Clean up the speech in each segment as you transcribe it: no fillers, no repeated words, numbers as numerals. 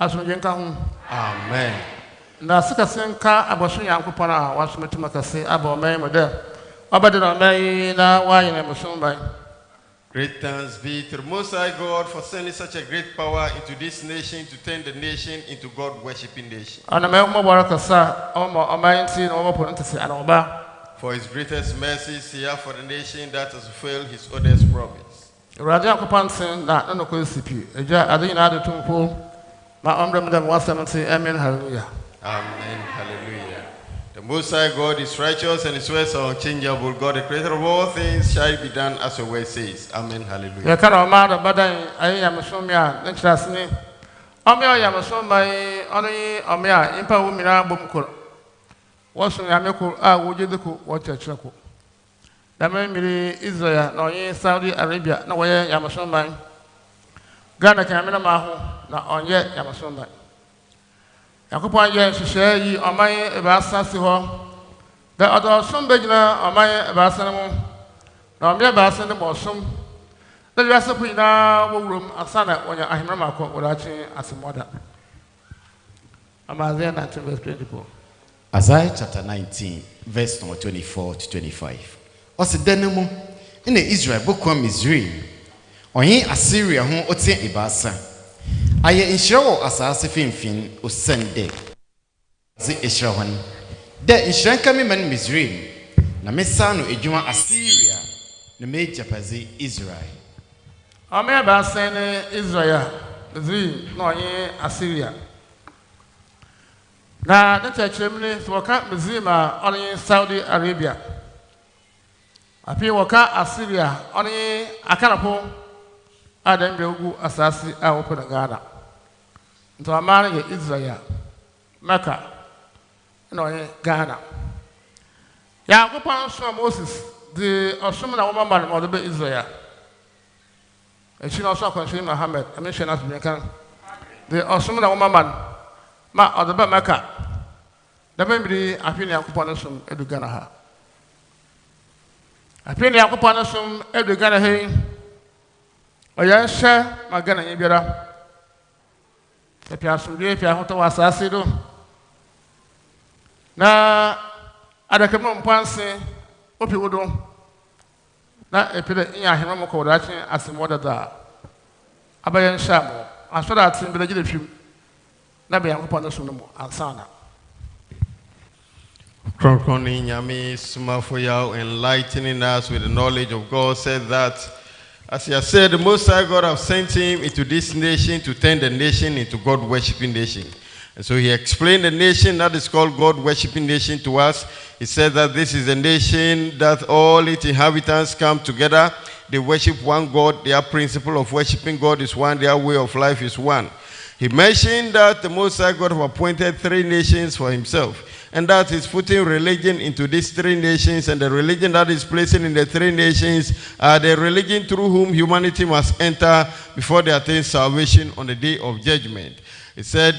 Asumjenka hu. Amen. Na sikasenka abosu yankopana wasumetuma kase abomai mode. Obadena mai na wayene musumbai. Great thanks be to the Most High God for sending such a great power into this nation to turn the nation into God-worshipping nation. For his greatest mercies here for the nation that has fulfilled his oldest promise. Amen. Hallelujah. The Most High God is righteous and his ways are unchangeable. God, the creator of all things, shall be done as your word says. Amen. Hallelujah. Saudi Arabia, no way Yamasomai. Ghana Camina Mahu, not on yet Yamasomai. Yakupon ye share ye on my Ebasa Siho. The other some beggar on my Ebasanamo, no mere Basan or some. The rest of now room a son when I remember watching as a mother. Isaiah 19 verse 24. Isaiah chapter 19, verse number 24 to 25. Ose denemo in the Israel book of Missouri. Onye Assyria hon otie Ebasa. Aye inshirawo asase finfin osende zi ishirawan de inshiranka me man Misraim na mesano edwuma Assyria na mejapazi Israel ame ba sene Israel zi no ye Assyria na chechemne so ka Misraim onye Saudi Arabia afi waka Assyria onye akarapo Adam Begu Assassi, I open a Ghana. To a man in Israel, Mecca, no Ghana. Yakupon saw Moses, the Osman woman or the Israel. And she also consumed Muhammad, I mentioned as American. The Osman woman, Ma or the Mecca. The memory, I feel Yakupon some Edugana. I feel Yakupon some Edugana. Oya share magana yebira. Epia sumdie pia hoto wasase do. Na adakemo mpanse opi wodo. Na epide nya hema moko wadachi asimoda da. Abayen shamo. Asoda atim bi gide fim. Na be yankopon no suno mo ansana. Ɔkrɔnkrɔnyi Nyame Somafo Yawoh enlightening us with the knowledge of God said that as he has said, the Most High God have sent him into this nation to turn the nation into God-worshipping nation. And so he explained the nation that is called God-worshipping nation to us. He said that this is a nation that all its inhabitants come together. They worship one God. Their principle of worshiping God is one. Their way of life is one. He mentioned that the Most High God have appointed 3 nations for himself. And that is putting religion into these 3 nations, and the religion that is placing in the 3 nations are the religion through whom humanity must enter before they attain salvation on the day of judgment. He said,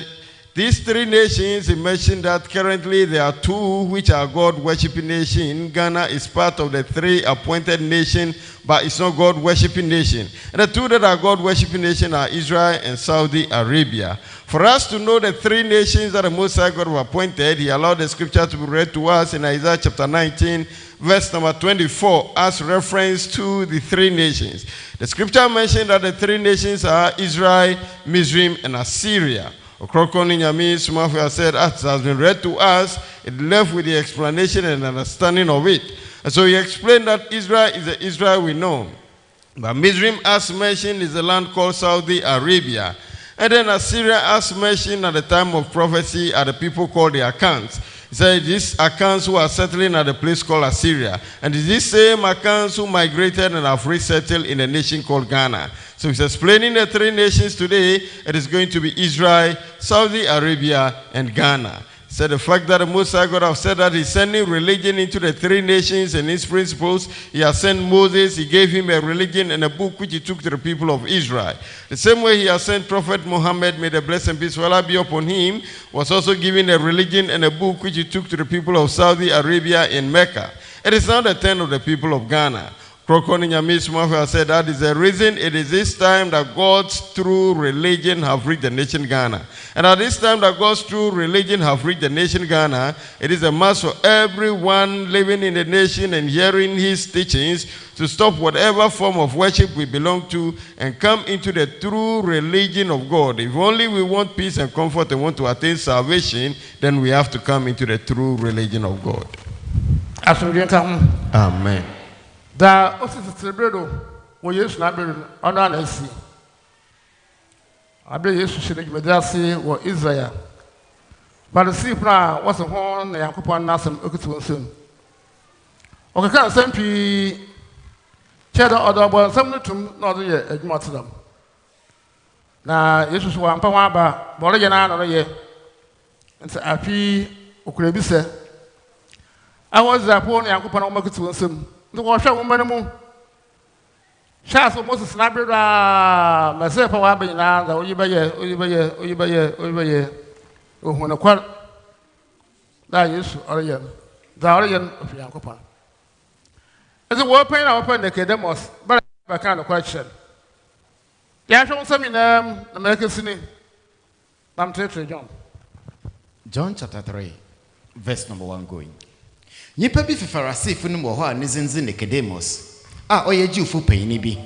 these 3 nations, he mentioned that currently there are 2 which are God-worshipping nations. Ghana is part of the 3 appointed nations, but it's not God-worshipping nation. And the 2 that are God-worshipping nations are Israel and Saudi Arabia. For us to know the 3 nations that the Most High God have appointed, he allowed the scripture to be read to us in Isaiah chapter 19, verse number 24, as reference to the 3 nations. The scripture mentioned that the 3 nations are Israel, Misraim, and Assyria. Ɔkrɔnkrɔnyi Nyame Somafo has said, as has been read to us, it left with the explanation and understanding of it. And so he explained that Israel is the Israel we know. But Misraim, as mentioned, is a land called Saudi Arabia. And then Assyria, as mentioned at the time of prophecy, are the people called the Akans. He said these Akans who are settling at a place called Assyria. And it's these same Akans who migrated and have resettled in a nation called Ghana. So he's explaining the 3 nations today. It is going to be Israel, Saudi Arabia, and Ghana. He said the fact that the Most High God have said that he's sending religion into the 3 nations and his principles. He has sent Moses. He gave him a religion and a book which he took to the people of Israel. The same way he has sent Prophet Muhammad, may the blessing and peace of Allah be upon him, was also given a religion and a book which he took to the people of Saudi Arabia in Mecca. It is now the turn of the people of Ghana. Ɔkrɔnkrɔnyi Nyame Somafo said that is the reason it is this time that God's true religion have reached the nation Ghana. And at this time that God's true religion have reached the nation Ghana, it is a must for everyone living in the nation and hearing his teachings to stop whatever form of worship we belong to and come into the true religion of God. If only we want peace and comfort and want to attain salvation, then we have to come into the true religion of God. Amen. Da ofisi celebrate wo Yesu na bere ono anasi. Abe Yesu shire gimedasi wo Israel. But see pra was ho na Yakopon nasem okutu nsem. Okaka nsem pi chedo odobo nsem nutum na odo ye adwuma tedam. Na Yesu so ampa ho aba boro ye na no ye. Nti afi okura bi se. Awo zapo na Yakopon o makutu nsem. The washer woman, Shas of Moses Labrador, myself, I be now, the Oyibaye, when a quart that is Orion, the Orion of Yankopa. As a war pain, I open the Cademos, but I kind of question. The actual seminar, American Cine, I'm John. John chapter 3, verse number 1 going. Nipa bi Pharisee fu no mo ho a ne zinzi Nicodemus a oye Jewfo panyin bi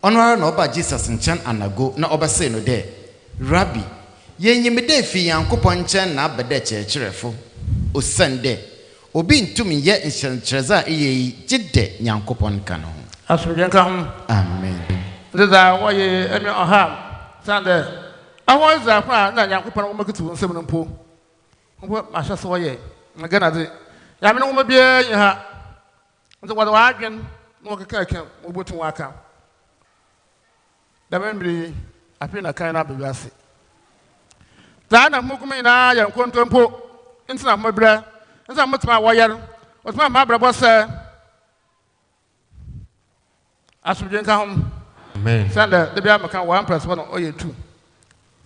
ono ara na oba Jesus nchen anago na obese no de Rabbi yenyimde fi Yankopon nchen na abede kyerkyerefo osande obi ntum ye nhyerkyereza eyi gide Yankopon ka no ho asodwen ka ho amen da woye emi oham sande awon za kwa na Yankopon wo makitu nsem no mpo wo ma hye so woye ngana de Yamina woman be ha. The what wagon, no cake, Ubutu waka. The memory, I feel a kind of baby. Dana Mukumina, young Contempo, instead of my bread, and some much my wire, what my mother was said. As we come, Amen. Sanda, the Biamakan 1 + 1 or 2.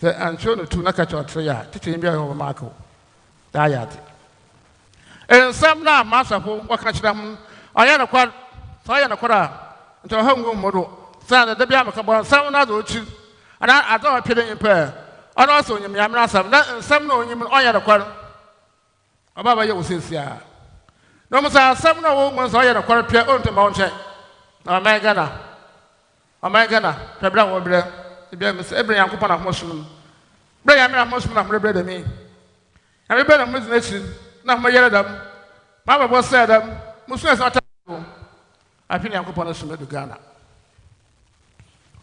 And show the 2 Nakacho Tria, teaching me over Marco. Diet. And some now, Master, what can I them? I had a quad, so I had a quarter into a home model. Sand the Biamaka, some other two, and I don't appear in prayer. And also, you may some know you I had a quarter. Ababa you says, yeah. No, Massa, some no woman's I had a quarter pair on the mountain. Oh, my Ghana. Oh, my Ghana, the brown will be the Biamus, every young coupon of mushroom. Bring a man mushroom of bread to me. And we better mission. Now, my yellow, Mama was said, Muslims are terrible. I think I'm going to Ghana.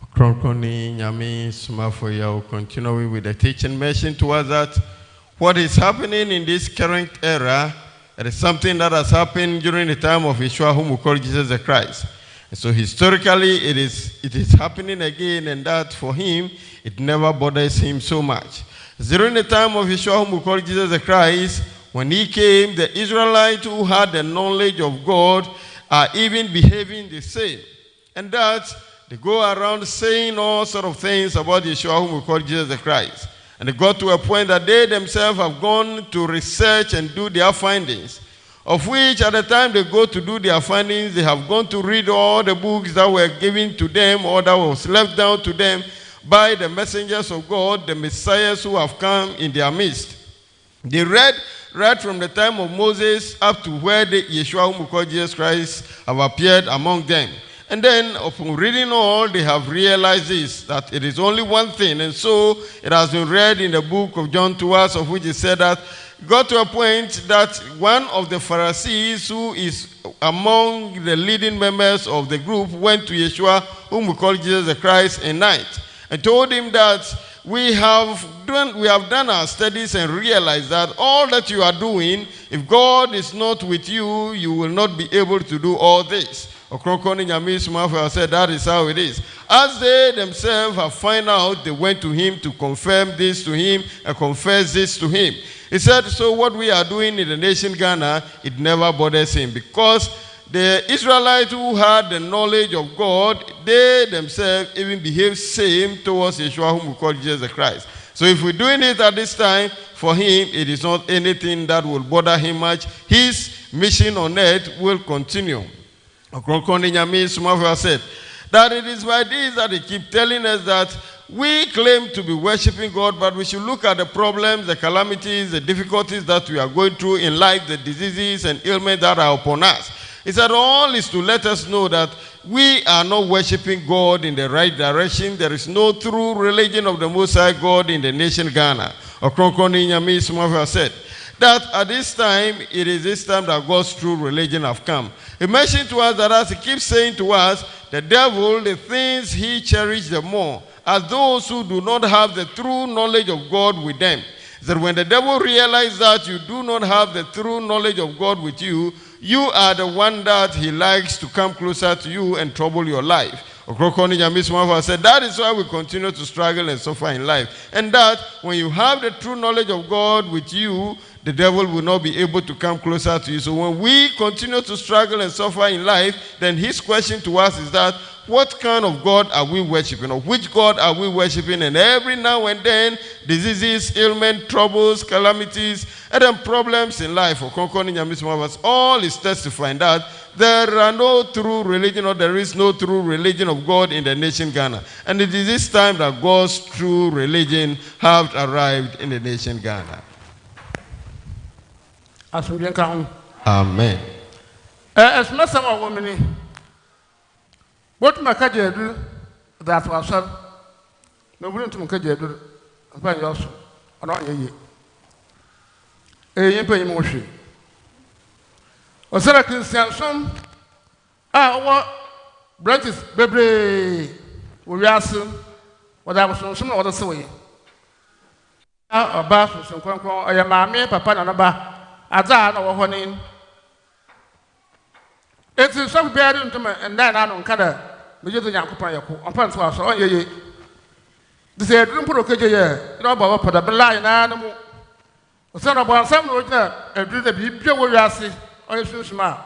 Ɔkrɔnkrɔnyi Nyame Somafo Yawoh continuing with the teaching, mention to us that what is happening in this current era, it is something that has happened during the time of Yeshua, whom we call Jesus the Christ. And so historically, it is happening again, and that for him, it never bothers him so much. During the time of Yeshua, whom we call Jesus the Christ, when he came, the Israelites who had the knowledge of God are even behaving the same. And that they go around saying all sort of things about Yeshua, whom we call Jesus the Christ. And they got to a point that they themselves have gone to research and do their findings, of which at the time they go to do their findings, they have gone to read all the books that were given to them or that was left down to them by the messengers of God, the messiahs who have come in their midst. They read right from the time of Moses up to where the Yeshua, whom we call Jesus Christ, have appeared among them. And then upon reading all, they have realized this, that it is only one thing. And so it has been read in the book of John to us, of which it said that it got to a point that one of the Pharisees, who is among the leading members of the group, went to Yeshua, whom we call Jesus the Christ, at night, and told him that we have done our studies and realized that all that you are doing, if God is not with you, you will not be able to do all this. Ɔkrɔnkrɔnyi Nyame Somafo said that is how it is. As they themselves have found out, they went to him to confirm this to him and confess this to him. He said, so what we are doing in the nation Ghana, it never bothers him, because the Israelites who had the knowledge of God, they themselves even behave same towards Yeshua, whom we call Jesus the Christ. So if we're doing it at this time, for him, it is not anything that will bother him much. His mission on earth will continue. Ɔkrɔnkrɔnyi Nyame Somafo said that it is by this that they keep telling us that we claim to be worshiping God, but we should look at the problems, the calamities, the difficulties that we are going through in life, the diseases and ailments that are upon us. He said all is to let us know that we are not worshiping God in the right direction. There is no true religion of the Most High God in the nation Ghana. Ɔkrɔnkrɔnyi Nyame Somafo said that at this time, it is this time that God's true religion have come. He mentioned to us that as he keeps saying to us, the devil, the things he cherishes the more are those who do not have the true knowledge of God with them. That when the devil realizes that you do not have the true knowledge of God with you, you are the one that he likes to come closer to you and trouble your life. Ɔkrɔnkrɔnyi Nyame Somafo said that is why we continue to struggle and suffer in life. And that when you have the true knowledge of God with you, the devil will not be able to come closer to you. So when we continue to struggle and suffer in life, then his question to us is that, what kind of God are we worshiping? Or which God are we worshiping? And every now and then, diseases, ailments, troubles, calamities, and then problems in life, Ɔkrɔnkrɔnyi Nyame Somafo, all is testifying that there are no true religion, or there is no true religion of God in the nation Ghana. And it is this time that God's true religion have arrived in the nation Ghana. Amen. As much as a woman, what my caja do that was son, no room to Macaja do, upon your son, or not ye. A yimper emotion. Or Sarah Christian son, what branches, baby, we are soon, what I was on some other way. A bath with some conqueror, I am mammy, papa, and a bar. Azan or honey. It's in some bearing to me, and then I don't cut the young Kupayako, on Pants was on ye. They said, don't put a caja, no about for the blind animal. The son of one, some road there, and do the people will ask it, or you should smile.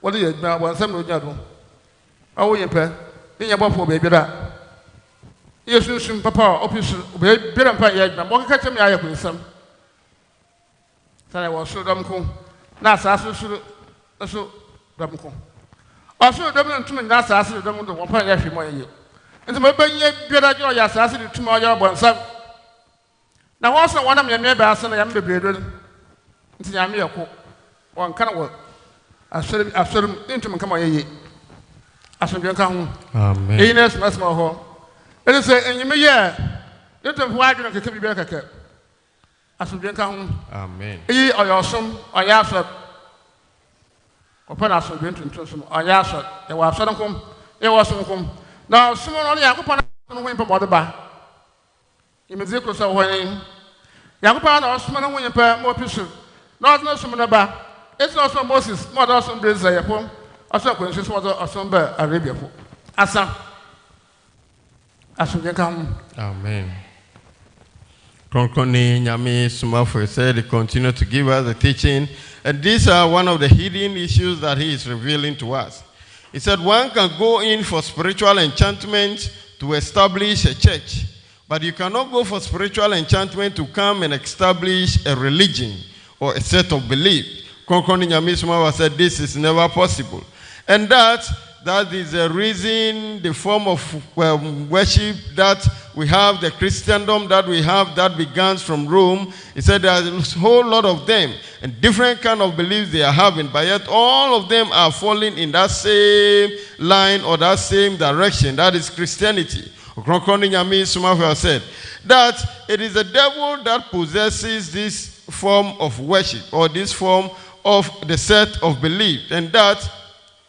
What do you know? One some road there. Oh, you pay, in your buffer, baby. You should, papa, office, baby, and pay, but what catch me? I have with some. I was so dumb. That's also dumb. Also, dumb to me, that's also dumb to 1.5 million. And the mobile better joy as I said to my job on some. Now, also one of your neighbors and I am the breeder. It's Yamiko. One kind of work. I said into me come on ye. I should be come. Amen. Ines must more. It is a you may, yeah. Little white and a baby back. Amen. Ye or your son or yasser. Upon us, went into some or yasser. There was some home. There was some home. Now, someone only Yakupan went from the bar. You may zip yourself when Yakupan or someone when you pay more pieces. Not no some bar. It's also Moses, more than some days at home. Also, when she was a some bear Arabia. Asa. As you come. Amen. Ɔkrɔnkrɔnyi Nyame Somafo said he continued to give us the teaching, and these are one of the hidden issues that he is revealing to us. He said one can go in for spiritual enchantment to establish a church, but you cannot go for spiritual enchantment to come and establish a religion or a set of belief. Ɔkrɔnkrɔnyi Nyame Somafo said this is never possible, and that is the reason the form of worship that we have, the Christendom that we have, that begins from Rome. He said there's a whole lot of them and different kind of beliefs they are having, but yet all of them are falling in that same line or that same direction. That is Christianity. Ɔkrɔnkrɔnyi Nyame Somafo said that it is the devil that possesses this form of worship or this form of the set of belief, and that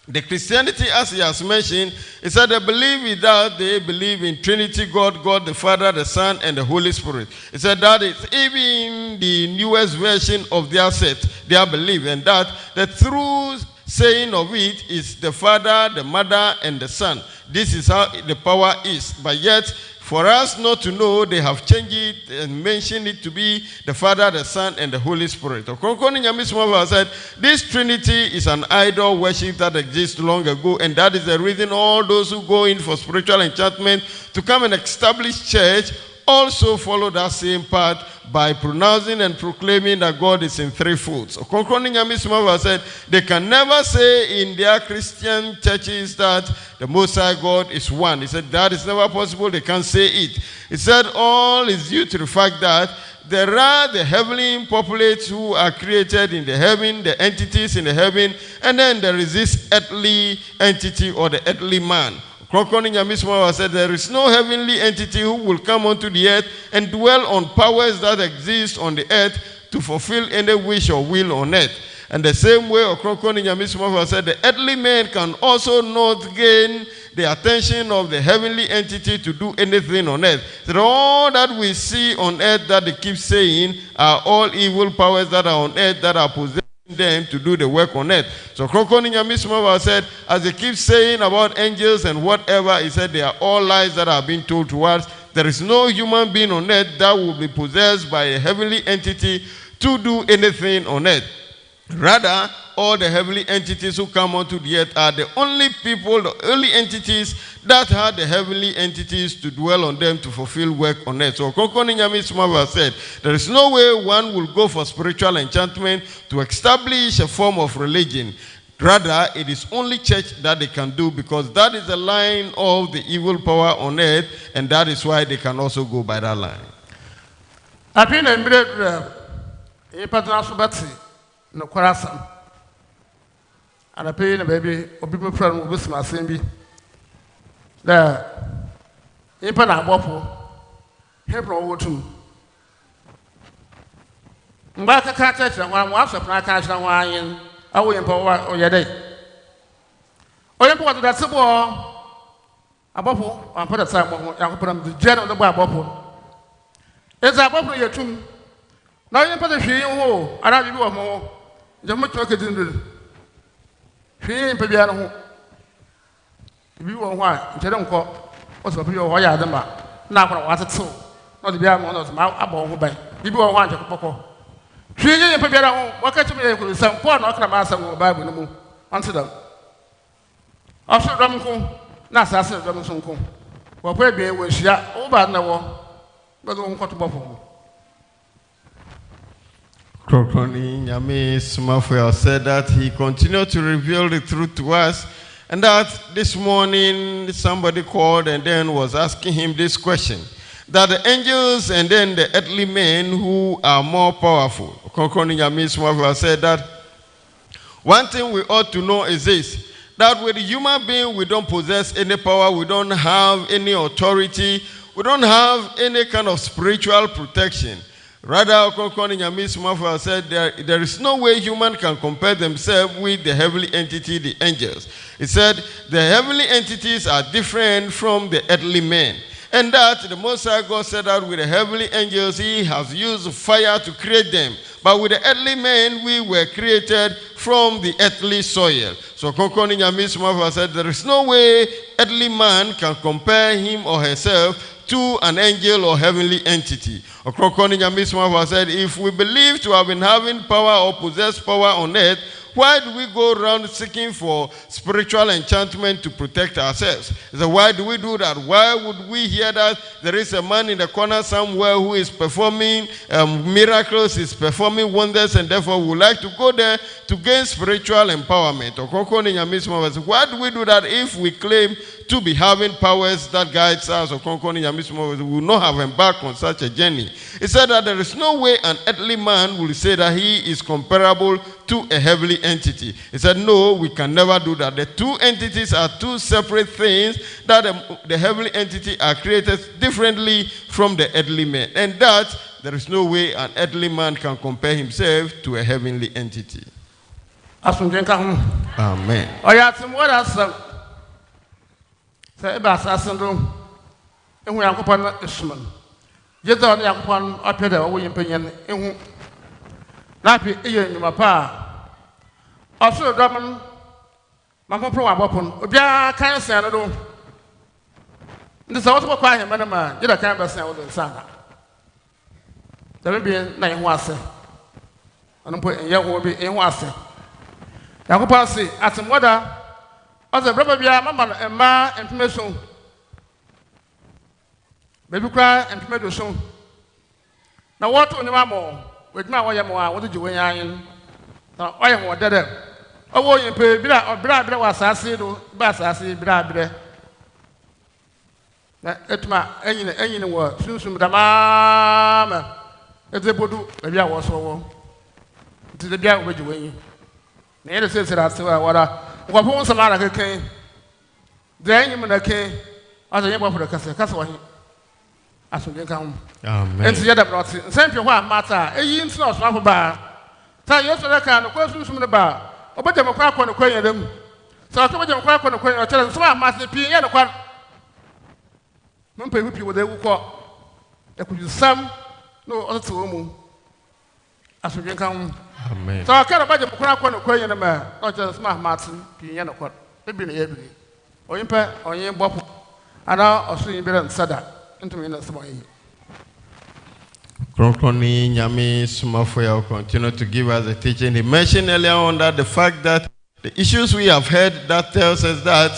the Christianity, as he has mentioned, is that they believe in Trinity God, God the Father, the Son, and the Holy Spirit. He said that is even the newest version of their set, their belief, and that the true saying of it is the Father, the Mother, and the Son. This is how the power is. But yet, for us not to know, they have changed it and mentioned it to be the Father, the Son, and the Holy Spirit. Ɔkrɔnkrɔnyi Nyame Somafo said, this Trinity is an idol worship that existed long ago, and that is the reason all those who go in for spiritual enchantment to come and establish church also follow that same path by pronouncing and proclaiming that God is in three folds. Ɔkrɔnkrɔnyi Nyame Somafo said they can never say in their Christian churches that the Most High God is one. He said that is never possible. They can't say it. He said all is due to the fact that there are the heavenly populates who are created in the heaven, the entities in the heaven, and then there is this earthly entity or the earthly man. Ɔkrɔnkrɔnyi Nyame Somafo said there is no heavenly entity who will come onto the earth and dwell on powers that exist on the earth to fulfill any wish or will on earth. And the same way, Ɔkrɔnkrɔnyi Nyame Somafo said the earthly man can also not gain the attention of the heavenly entity to do anything on earth. So all that we see on earth that they keep saying are all evil powers that are on earth that are possessing them to do the work on earth. So Ɔkrɔnkrɔnyi Nyame Somafo said, as they keep saying about angels and whatever, he said they are all lies that are being told to us. There is no human being on earth that will be possessed by a heavenly entity to do anything on earth. Rather, all the heavenly entities who come onto the earth are the only people, the only entities that had the heavenly entities to dwell on them to fulfill work on earth. So Ɔkrɔnkrɔnyi Nyame Somafo said, there is no way one will go for spiritual enchantment to establish a form of religion. Rather, it is only church that they can do because that is the line of the evil power on earth, and that is why they can also go by that line. No Korasam. And I pay in a baby, or people from Wisma Simbi. The Impana Bopo, Hebron Wotu. Mbaka catch and one was a plaque and wine, I will empower or your day. Or you put that super a bubble and put a sample, and put on the jet of the bubble. It's a bubble your tomb. Now you put a few more, and I do more. The much work is in the Fee Piano. If you want why, Jedon Cop was a pure wire number. Now, what it's so. Not the Biamo of my above by. If you want to Poco. Fee Piano, what can you make with some poor Nocramasa Bible no more? Answer them. Also, Domco, Nasa Domson. Well, maybe when she are over now, but don't cut to Buffalo. Ɔkrɔnkrɔnyi Nyame Somafo said that he continued to reveal the truth to us, and that this morning somebody called and then was asking him this question, that the angels and then the earthly men who are more powerful. Ɔkrɔnkrɔnyi Nyame Somafo said that one thing we ought to know is this, that with a human being we don't possess any power, we don't have any authority, we don't have any kind of spiritual protection. Rather, Ɔkrɔnkrɔnyi Nyame Somafo said there is no way human can compare themselves with the heavenly entity, the angels. He said the heavenly entities are different from the earthly men. And that the Most High God said that with the heavenly angels, he has used fire to create them. But with the earthly men, we were created from the earthly soil. So Ɔkrɔnkrɔnyi Nyame Somafo said there is no way earthly man can compare him or herself to an angel or heavenly entity. Ɔkrɔnkrɔnyi Nyame Somafo said, if we believe to have been having power or possess power on earth, why do we go around seeking for spiritual enchantment to protect ourselves? He said, why do we do that? Why would we hear that there is a man in the corner somewhere who is performing miracles, is performing wonders, and therefore we would like to go there to gain spiritual empowerment? Ɔkrɔnkrɔnyi Nyame Somafo said, why do we do that if we claim to be having powers that guides us? Ɔkrɔnkrɔnyi Nyame Somafo said, we will not have embarked on such a journey. He said that there is no way an earthly man will say that he is comparable to a heavenly entity. He said, no, we can never do that. The two entities are two separate things, that the heavenly entity are created differently from the earthly man. And that there is no way an earthly man can compare himself to a heavenly entity. Amen. Also, Domin, Mamma Pro Abopon, Obia can't say, I don't. This also quiet, Madame, you can't say all the Sana. There will be 9 was. I don't put in Yawoh be in was. Yakupasi, at some water, as a rubber beer, Mamma and Ma and Meson. Baby cry and tomato soon. na what on your more with my way more what did you win na oye ho dede owo yin pe bira obra was asase do ba asase bira na etuma enyine wo sunsum da ma ezebodu e bia wo so wo ti de bia wo yin na yele se sira se wara ko fo nsama na keken de enyim na ken asa yen bofo de kasa wo hin aso den kan Amen. enti yeda brot nsem hwe ho amata eyi ntina osmafo ba ta yeso de kan ko sunsum de ba obaje mkwa akọ no kwen yedam sa to obaje mkwa akọ no kwen o chere nsama amata pi ye no kwa mpe pi wo de wu ko e ku sam no o to mu aso den kan Amen. so ka obaje mkwa akọ no kwen yedam o chere nsama amata pi ye no kwa e bi na ye bi oyimpa onye bopo ana oso yin bi nsada ntumi na sabo yi. Ɔkrɔnkrɔnyi Nyame Somafo Yawoh continue to give us a teaching. He mentioned earlier on that the fact that the issues we have heard that tells us that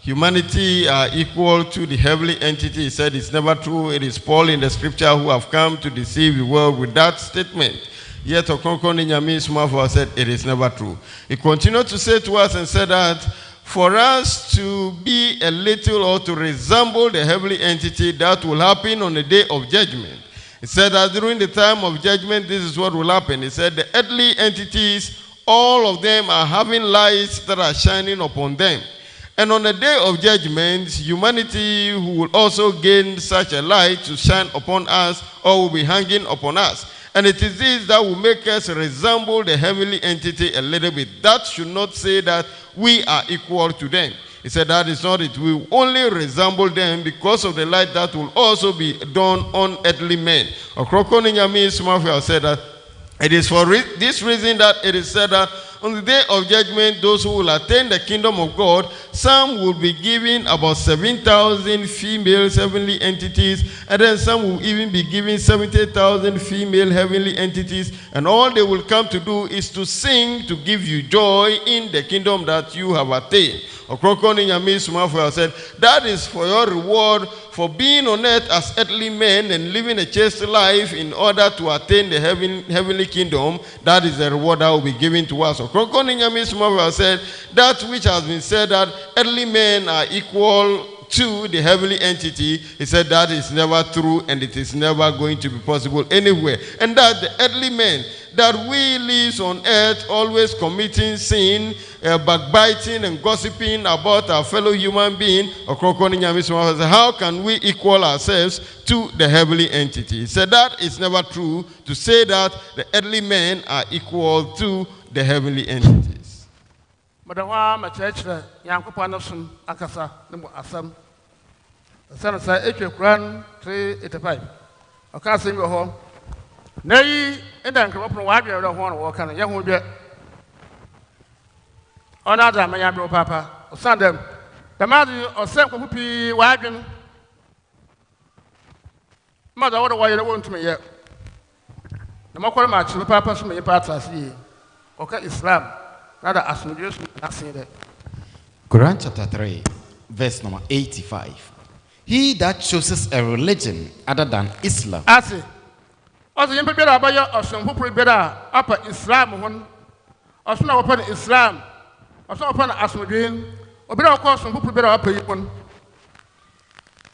humanity are equal to the heavenly entity. He said it's never true. It is Paul in the scripture who have come to deceive the world with that statement. Yet Ɔkrɔnkrɔnyi Nyame Somafo said it is never true. He continued to say to us and said that for us to be a little or to resemble the heavenly entity, that will happen on the day of judgment. He said that during the time of judgment, this is what will happen. He said the earthly entities, all of them are having lights that are shining upon them. And on the day of judgment, humanity who will also gain such a light to shine upon us or will be hanging upon us. And it is this that will make us resemble the heavenly entity a little bit. That should not say that we are equal to them. He said that is not it. We will only resemble them because of the light that will also be done on earthly men. Ɔkrɔnkrɔnyi Nyame Somafo said that it is for this reason that it is said that on the day of judgment, those who will attain the kingdom of God, some will be given about 7,000 female heavenly entities, and then some will even be given 70,000 female heavenly entities, and all they will come to do is to sing to give you joy in the kingdom that you have attained. Ɔkrɔnkrɔnyi Nyame Somafo said, that is for your reward for being on earth as earthly men and living a chaste life in order to attain the heavenly kingdom. That is the reward that will be given to us. Ɔkrɔnkrɔnyi Nyame Somafo said, that which has been said that earthly men are equal to the heavenly entity, he said that is never true and it is never going to be possible anywhere. And that the earthly men that we live on earth always committing sin, backbiting and gossiping about our fellow human being, Ɔkrɔnkrɔnyi Nyame Somafo said, how can we equal ourselves to the heavenly entity? He said that is never true to say that the earthly men are equal to the heavenly entities. Madawa machechre yankopɔ no som akasa ne mo asam sana sa etwe Quran 385 ɔka asɛm wɔ hɔ na yi enda nkropo wa adwe wɔ hɔ no wɔ kana ye ho bia ɔna da ma ya bro papa ɔsandem damadi ɔsɛm ko pi wa adwe no mada wɔ wɔ yɛ wɔ ntumi yɛ na makɔre ma chi papa so me pa atase ɔka Islam. Quran chapter 3, verse number 85. He that chooses a religion other than Islam. Ase. Also, you prepare about or some who prepare upper Islam one. Also, now upon Islam. Also, upon Asmodin. Or better, of course, some who prepare upper one.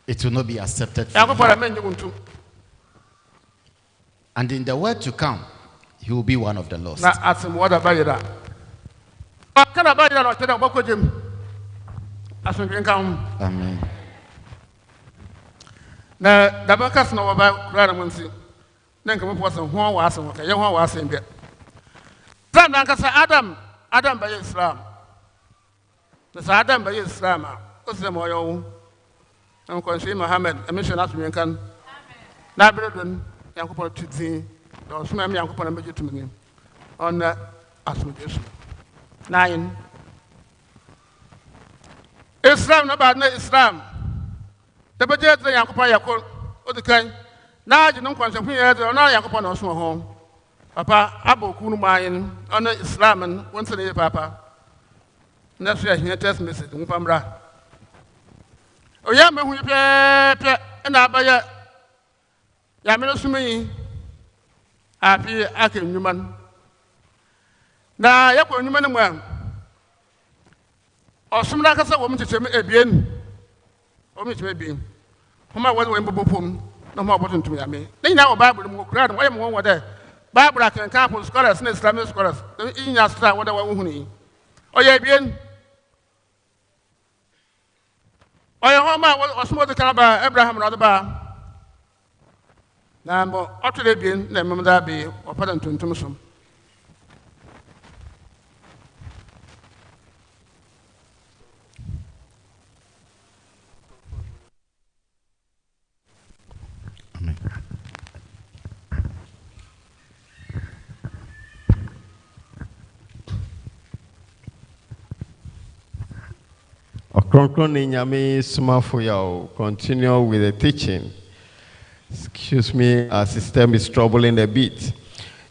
It will not be accepted. And in the world to come, he will be one of the lost. Now, ask him what about that. Can I buy that or tell him what him? As we come. Amen. Now, the bankers know about Granamunsi. Then come up with some one was and okay, one was in there. Then Adam by Islam. The Adam by Islam. What's the Moyo? I'm going to see Mohammed, a mission as we can. Now, brethren, Yankupon Titi, or some Yankupon major to me on that association. 9. Islam no bad na Islam. The budget the Yankopon yakol o the kind. Na you no kwanse hu ya na Yankopon no so ho. Papa aboku no mayin on Islam and won say papa. Na so ya hia test message mu pamra. O ya me hu pe na ba ya. Ya me no sumi. Api ake nyuman. Na yakwa nyuman mu osumna kasa wo mtete ebien. O mtete ebien. Homa wo wo mbobopom na ho abotuntum Nyame. Na nyina wo Bible mu kura no wo yem wo de. Bible can camp scholars and Islamic scholars. In your star, what I want to know. Oh, yeah, bien. Oh, your home was more the Canaba, Abraham, and other bar. Now, utterly bien, let me that be, or pardon to Thompson. Amen. Ɔkrɔnkrɔnyi Nyame Somafo Yawoh continue with the teaching. Excuse me, our system is troubling a bit.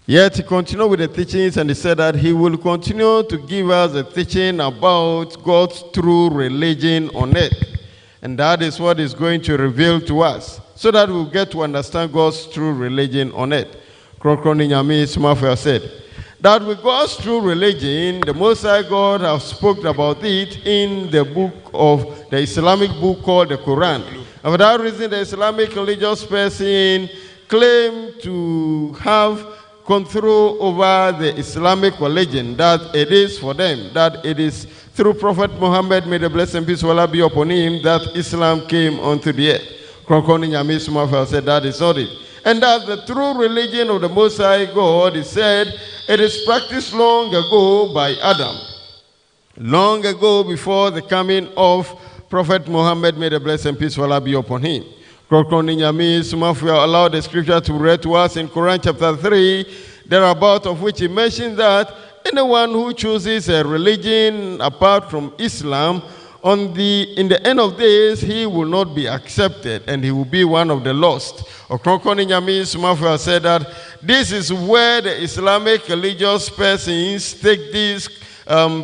Yet he continued with the teachings and he said that he will continue to give us a teaching about God's true religion on earth. And that is what is going to reveal to us so that we'll get to understand God's true religion on earth. Ɔkrɔnkrɔnyi Nyame Somafo said that with God's true religion, the Most High God has spoken about it in the book of the Islamic book called the Quran. And for that reason, the Islamic religious person claimed to have control over the Islamic religion, that it is for them, that it is through Prophet Muhammad, may the blessing and peace of Allah be upon him, that Islam came onto the earth. Ɔkrɔnkrɔnyi Nyame Somafo said that is not it. And that the true religion of the Most High God is said, it is practiced long ago by Adam. Long ago before the coming of Prophet Muhammad, may the blessing and peace of Allah be upon him. Ɔkrɔnkrɔnyi Nyame Somafo allow the scripture to read to us in Quran chapter 3, thereabout of which he mentioned that anyone who chooses a religion apart from Islam, in the end of days, he will not be accepted and he will be one of the lost. Ɔkrɔnkrɔnyi Nyame Somafo said that this is where the Islamic religious persons take this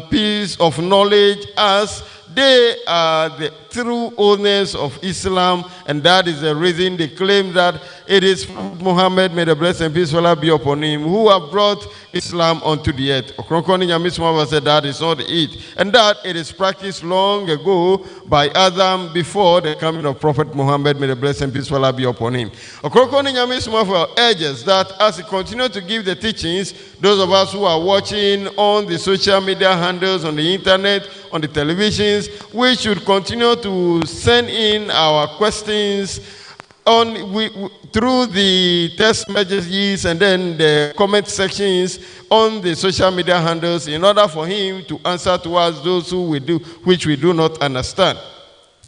piece of knowledge as they are the true owners of Islam, and that is the reason they claim that it is Muhammad, may the blessing and peace of Allah be upon him, who have brought Islam onto the earth. Ɔkrɔnkrɔnyi Nyame Somafo said that is not it, and that it is practiced long ago by Adam before the coming of Prophet Muhammad, may the blessing and peace of Allah be upon him. Ɔkrɔnkrɔnyi Nyame Somafo urges that as he continues to give the teachings, those of us who are watching on the social media handles, on the internet, on the televisions, we should continue to send in our questions through the text messages and then the comment sections on the social media handles in order for him to answer to us those which we do not understand.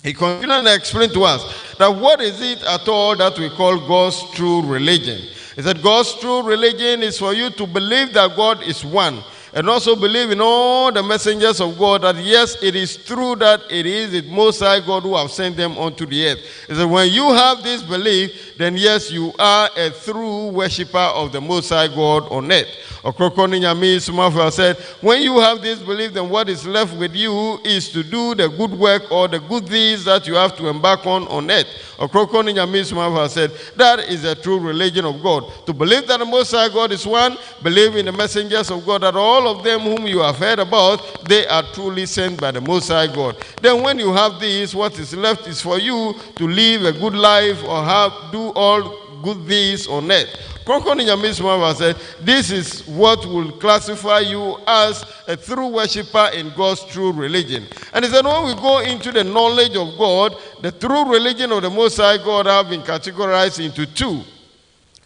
He continued to explain to us that what is it at all that we call God's true religion. He said God's true religion is for you to believe that God is one, and also believe in all the messengers of God, that yes, it is true that it is the Most High God who have sent them onto the earth. He said when you have this belief, then yes, you are a true worshipper of the Most High God on earth. Ɔkrɔnkrɔnyi Nyame Somafo said, when you have this belief, then what is left with you is to do the good work or the good deeds that you have to embark on earth. Ɔkrɔnkrɔnyi Nyame Somafo said, that is the true religion of God. To believe that the Most High God is one, believe in the messengers of God, that all of them whom you have heard about, they are truly sent by the Most High God. Then when you have this, what is left is for you to live a good life or do all good deeds on earth. Ɔkrɔnkrɔnyi Nyame Somafo said, this is what will classify you as a true worshipper in God's true religion. And he said, when we go into the knowledge of God, the true religion of the Most High God have been categorized into two.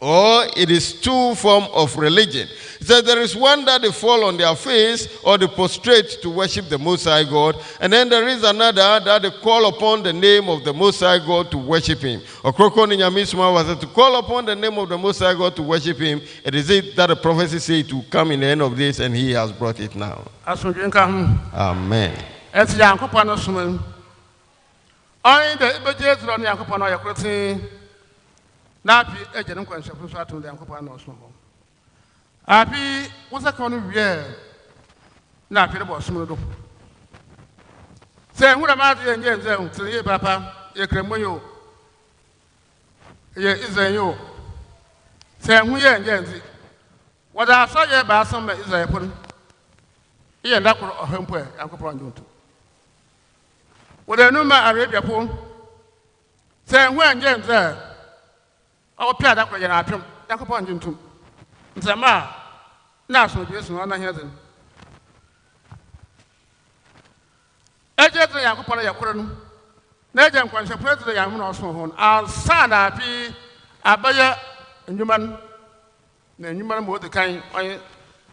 Or it is two forms of religion. He said there is one that they fall on their face or they prostrate to worship the Most High God. And then there is another that they call upon the name of the Most High God to worship him. Ɔkrɔnkrɔnyi Nyame Somafo said to call upon the name of the Most High God to worship him. It is it that the prophecy says to come in the end of this, and he has brought it now. Amen. Napi ejenum kwa nshafu so atun de ankopa na osmo bo abi wosa ka no wie na afi de bo osmo do se hura ma de nje nze ntire papa ye kremo yo ye izen yo se hu ye nje nze What I saw you about some is a put here and that or home where Uncle Pond. With a number Arabia pool, saying when James there, our pad up with an atom, Uncle Pond into Zama, national business on the head. Ejetri yakupara yakuranu na eje nkwanhwe president yamu na oso ho ansa na api abaya nyuman na nyuman mo de kan on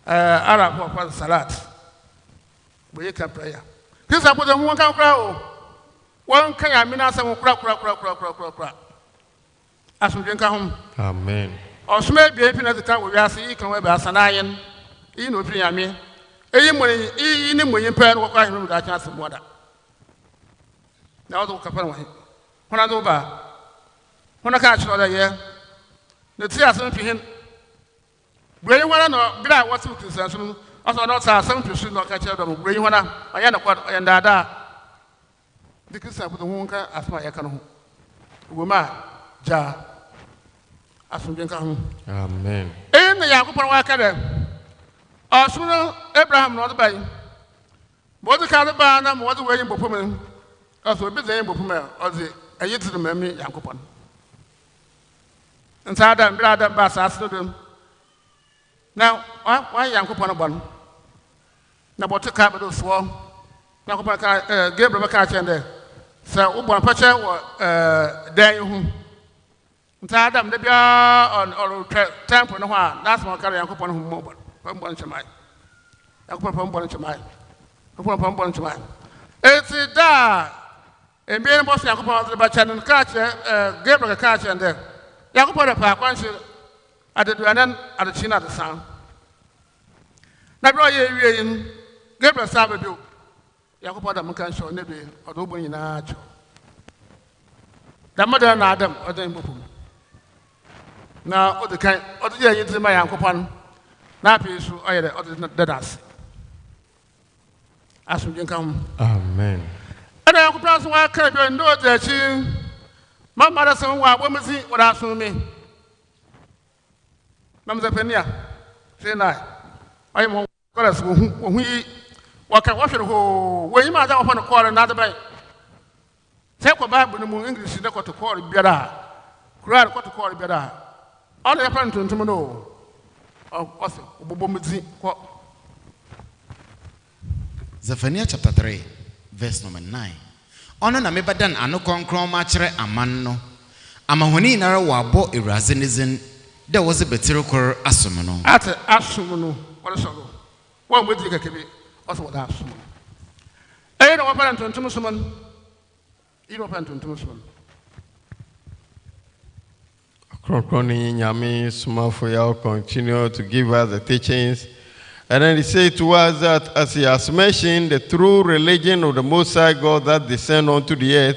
arab for salat boye ka prayer kisa ko de ho kan kra o won kan ya mi na asem kra asumdwen ka ho Amen. osme bia pi na de kan wo wiase yi kan we ba sanayen yi no pi yame eyi mo yi ni mo yin pa no kwa hinu da cha asem moda. Now, when I go back, when I catch all the year, the tears are in Bring one or Bra, what's with this? Also, not some to not catch them. Bring one, I am a quad and dada. Because I put the wonka as my economy. Woman, Ja, as from Jinka. Amen. In the Yakupa Wakada, or sooner Abraham not by. What the Calaban, what the way in Bopuman. Also, a bit the Bopuman, or the Ayit to the memory Yankupon. And Sada brother Bass asked them. Now, why Yankupon a bun? Now, what the capital swore? Now, Gabriel catch and there. So, Ubon Pacha or Daniel. Sada, the beer on or temple, no one. That's my carry Yankupon who mobile. From bunch of mine. Yankupon from bunch of mine. From bunch of mine. It's da. And being boss Yankupon the Bachan and catch Gabriel catch and there. Yankupon a park once at the Duanan at the China at the sound. Now, in Gabriel Sabbath, Yankupon the Macan show, maybe, or Dublin in Arch. The mother and Adam or the Impopum. Now, what the kind of the year into my Yankupon, Nappies or the dance. As we can come. Amen. And I could pass one carrier and know that she, my mother, some woman see what I saw me. Mamma Penia, say I am one when we walk a wash who, when you might have upon a quarter another bay. Take a Bible in the English, they got to call it better. Cry, got to call it better. All the apprentice to know. Oh, also, Bobomizi. Zephaniah chapter 3, verse number 9. Ono na mebadan ano konkron ma kire aman no. Amahoni nara wabo irazenizin de woze betirokor asom no. Ate asom no. What is so? One with the kebe. Also what asom. Eh no wapan tontum suman. You no wapan tontum suman. Ɔkrɔnkrɔnyi Nyame Somafo Yawoh continue to give us the teachings. And then he said to us that as he has mentioned, the true religion of the Most High God that descend onto the earth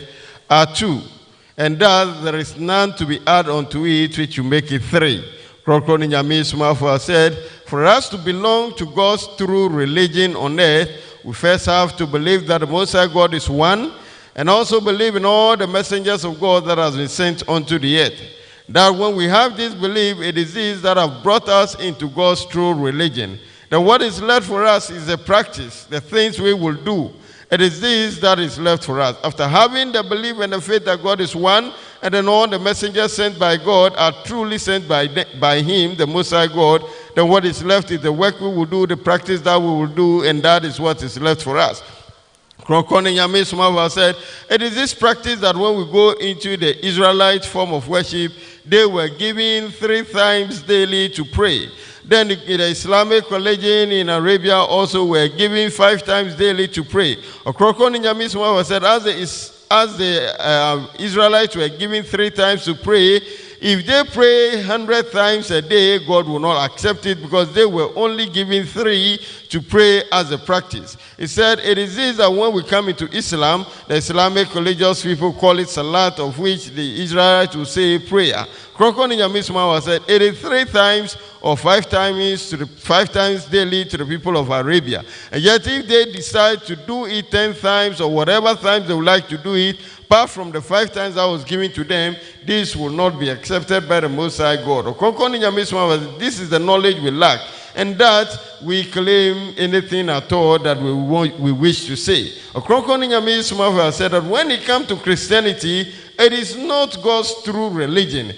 are two. And that there is none to be added unto it, which you make it three. Ɔkrɔnkrɔnyi Nyame Somafo said, for us to belong to God's true religion on earth, we first have to believe that the Most High God is one, and also believe in all the messengers of God that has been sent unto the earth. That when we have this belief, it is this that have brought us into God's true religion. That what is left for us is the practice, the things we will do. It is this that is left for us. After having the belief and the faith that God is one, and then all the messengers sent by God are truly sent by Him, the Most High God, then what is left is the work we will do, the practice that we will do, and that is what is left for us. Ɔkrɔnkrɔnyi Nyame Somafo said, it is this practice that when we go into the Israelite form of worship, they were given 3 times daily to pray. Then in the Islamic religion in Arabia also were given 5 times daily to pray. Ɔkrɔnkrɔnyi Nyame Somafo said, as the Israelites were given 3 times to pray, if they pray 100 times a day, God will not accept it because they were only given 3 to pray as a practice. He said, it is this that when we come into Islam, the Islamic religious people call it salat, of which the Israelites will say prayer. Ɔkrɔnkrɔnyi Nyame Somafo said, it is 3 times or 5 times daily to the people of Arabia. And yet if they decide to do it 10 times or whatever times they would like to do it, apart from the 5 times I was given to them, this will not be accepted by the Most High God. Ɔkrɔnkrɔnyi Nyame Somafo said, this is the knowledge we lack. and that we claim anything at all that we wish to say. Ɔkrɔnkrɔnyi Nyame Somafo has said that when it comes to Christianity, it is not God's true religion.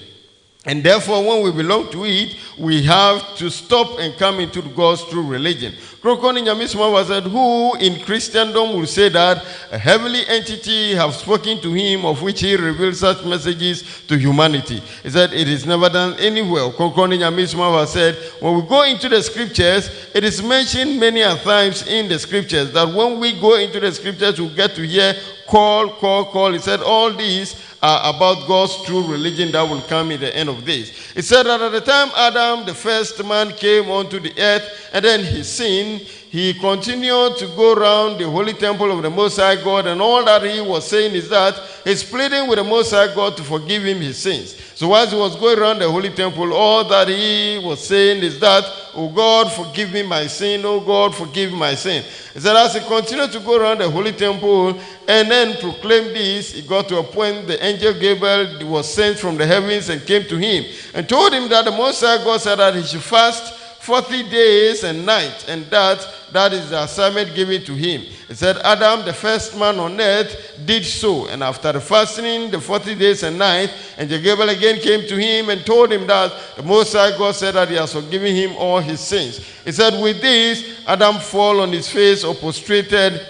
And therefore, when we belong to it, we have to stop and come into God's true religion. Ɔkrɔnkrɔnyi Nyame Somafo said, who in Christendom will say that a heavenly entity have spoken to him, of which he revealed such messages to humanity? He said, it is never done anywhere. Ɔkrɔnkrɔnyi Nyame Somafo said, when we go into the scriptures, it is mentioned many a times in the scriptures that when we go into the scriptures, we get to hear call, call, call. He said, all these are about God's true religion that will come in the end of this. He said that at the time Adam, the first man, came onto the earth and then he sinned, he continued to go around the holy temple of the Most High God, and all that he was saying is that he's pleading with the Most High God to forgive him his sins. So as he was going around the holy temple, all that he was saying is that, oh God, forgive me my sin, oh God, forgive my sin. He said as he continued to go around the holy temple and then proclaim this, he got to a point the angel Gabriel was sent from the heavens and came to him and told him that the Most High God said that he should fast 40 days and nights, and that is the assignment given to him. He said Adam, the first man on earth, did so. And after the fasting, the 40 days and nights, and Gabriel again came to him and told him that the Most High God said that he has forgiven him all his sins. He said with this, Adam fell on his face or prostrated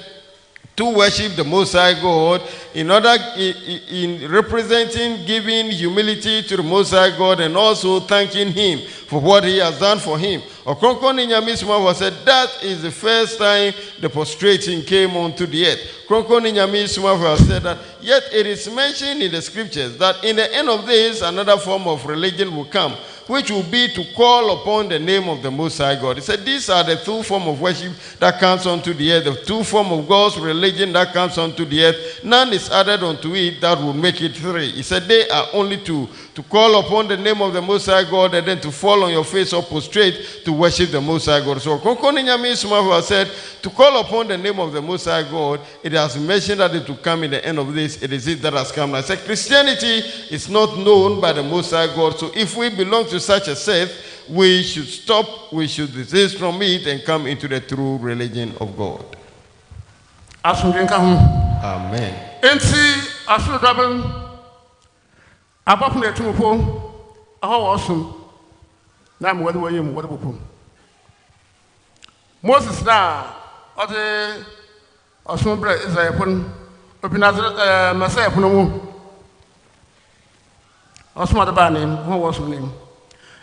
to worship the Most High God in representing, giving humility to the Most High God and also thanking him for what he has done for him. Ɔkrɔnkrɔnyi Nyame Somafo said that is the first time the prostrating came onto the earth. Ɔkrɔnkrɔnyi Nyame Somafo said that yet it is mentioned in the scriptures that in the end of this another form of religion will come, which will be to call upon the name of the Most High God. He said these are the two forms of worship that comes onto the earth, the two forms of God's religion that comes onto the earth. None is added unto it that will make it three. He said they are only two, to call upon the name of the Most High God and then to fall on your face or prostrate to worship the Most High God. So Ɔkrɔnkrɔnyi Nyame Somafo said to call upon the name of the Most High God, it has mentioned that it will come in the end of this. It is it that has come. I said Christianity is not known by the Most High God. So if we belong to such a sect, we should stop, we should desist from it and come into the true religion of God. Amen. Enti asu double abapun etumupo aho osum na mo wadu wayem wadu bopum Moses na ode osum bre Israel pun obinazir Messiah pun mu osum adaba nim ho osum nim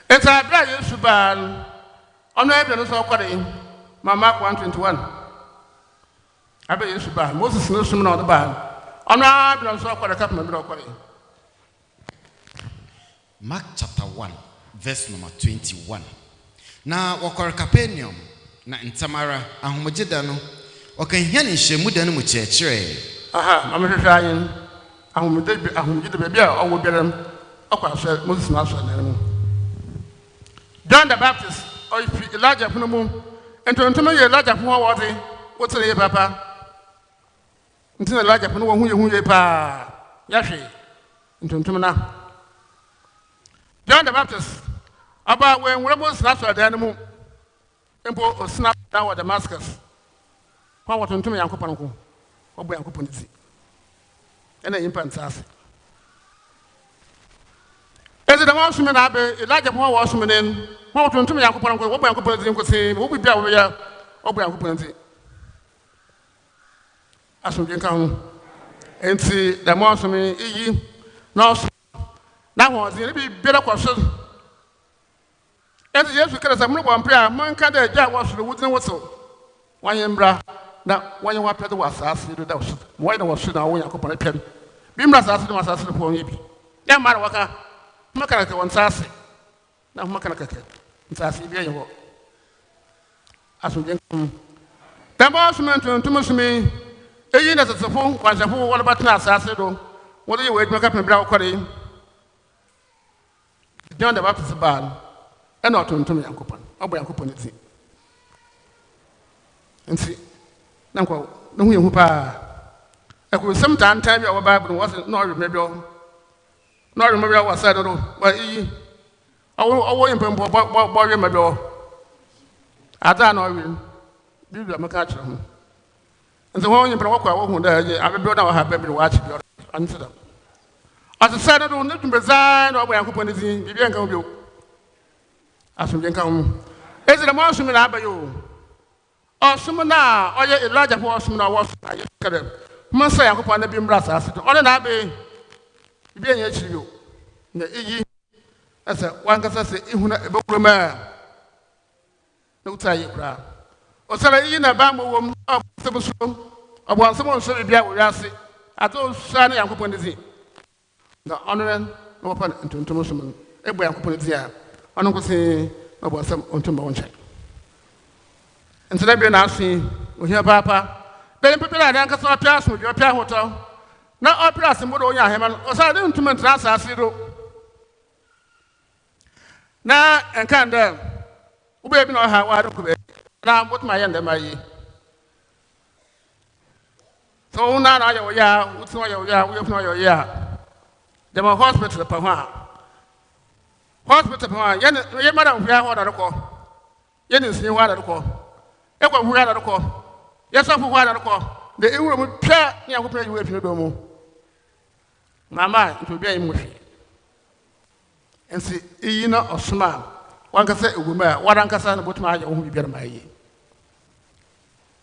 eta bra Yesu ban ono ebe no so kwade Mark 1:21 abe Yesu ban Moses no sum na odaba ono ebe no so kwade kap na ebe kwade Mark chapter 1, verse number 21. Na wakor Capernaum na ntamara ahomogeda no okanhia ne nhyiamu da no mu kyerɛkyerɛ. Aha, amehwehwɛ ayin ahomogeda be bia owo biaram akwa Moses na aso na mu. John the Baptist or Elijah punu mu entontomo ye Elijah punu wo de wotere ye papa. Ntina Elijah punu wo hu ye pa yahwe entontomo na John the Baptist about when Moses last were there, Empo snap down with Damascus. What to me, Uncle Panko, or by Uncle Punisi. And then infant sass. As the Mosman Abbey, Elijah was in, what to me, Uncle Panko, what by Uncle Punisi could say, what we be over or by Uncle Punisi. As we can come and see the Mosman, no. Now was it be better question. As yes, we can say, one prayer, man can't get was the wooden whistle. One embra, now when you want to was asked you to do, why don't sit down when you accompany pen? Bimbras asked him as I said upon you. Yeah, Marawaka, Macaraka one sassy. Now Macaraka, sassy, there you go. As we can come. The boss meant to me, a year as a phone, was a fool, what about us? I said, what do you wait, make up and brow calling? John the Baptist ban, and not to me, Uncle Pan, or by Uncle Panity. And see, Uncle, no, you pa. I could sometime tell you our Bible wasn't not remember. Not remember what I said, but I won't in Pembo, my door. Ada no win. Biblia maka kyerɛ ho. Nti wɔn nyɛ mpɛrɛ wɔkɔ a wɔhu dɛ abɛbɛ na wɔha bɛbɛ wɔakye bi ɔnte dɛm. Ɔte sɛ no do ne tumbezaa na ɔbɔ Yankopɔn ne din bibia nka ho bio. Asomdwe nka ho. Ezi dɛm ɔsom na aba yi o. Ɔsom na ɔyɛ Elijah fo ɔsom na ɔwɔ so ayɛ kɛdɛ. Mo nsa Yankopɔn na bi mmra asase do. Ɔne na aba yi bibia nyɛ akyiri bio. Na iyi ɛsɛ wankasa sɛ ihu na ɛbɛkuro ma na wuta yɛ kura. Ɔsɛre iyi na ba mo wom ɔbɔnsɛm so ɔbɔnsɛm nso bibia wɔ wiase. Ato osusa ne Yankopɔn ne din. Na ɔno na wɔpa ntontom so no. Ebu Yankopɔn ne din a ɔno nko se ɔbɔnsɛm ontom ba wɔn nkyɛn. Nti na bi na afi ohia paapa. Bɛn pepe na dan kasa ɔpɛ aso bi ɔpɛ ahotɔ. Na ɔpɛ asembo do onya ahema no. Ɔsɛre de ntom ntra asase do. Na enkan dɛ ube bi na ɔha wa do kube. Na botum ayɛ ndɛm ayi. So na na ayɛ wo ya, wotu ayɛ wo ya, wo yɛfunu ayɛ wo ya. Dem hospital pa ho a. Hospital pa ho a, yɛ madam hwɛ ho da rekɔ. Yɛ ne nsin ho da rekɔ. Ekɔ ho da rekɔ. Yɛ sɔfo ho da rekɔ. De ewuro mu twa ne Yankopɔn yi wo afiri do mu. Mama, nto bia yi mu hwɛ. Ensi iyi na ɔsoma wankasa eguma warankasa na botum ayɛ wo ho bibia ma yi.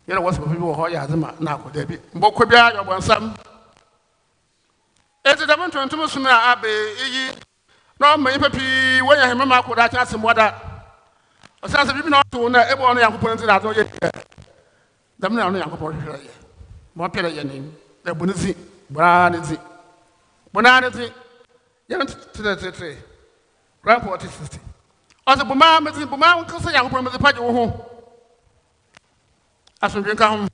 Yɛrɛ wɔsɛ bi wɔ hɔ yɛ azema na akɔda bi. Mbɔkɔ bia yɛ bɔnsam. Eti dɛm ntontom som a abe iyi na ɔma yi papi wɔnyɛ hema ma akɔda kyɛ asɛm wɔda. Ɔsan sɛ bibi na ɔto na ebo ɔno Yankopɔn nti na ado yɛ. Dɛm na ɔno Yankopɔn hwehwɛ yɛ. Mo pɛrɛ yɛ ne. Da bu ne zi, bra ne zi. Bona ne zi. Yɛn tete. Grand 40-60. Ɔsɛ boma mezi boma nkasa Yankopɔn mezi pagye wo ho. Asomdwe nka ho.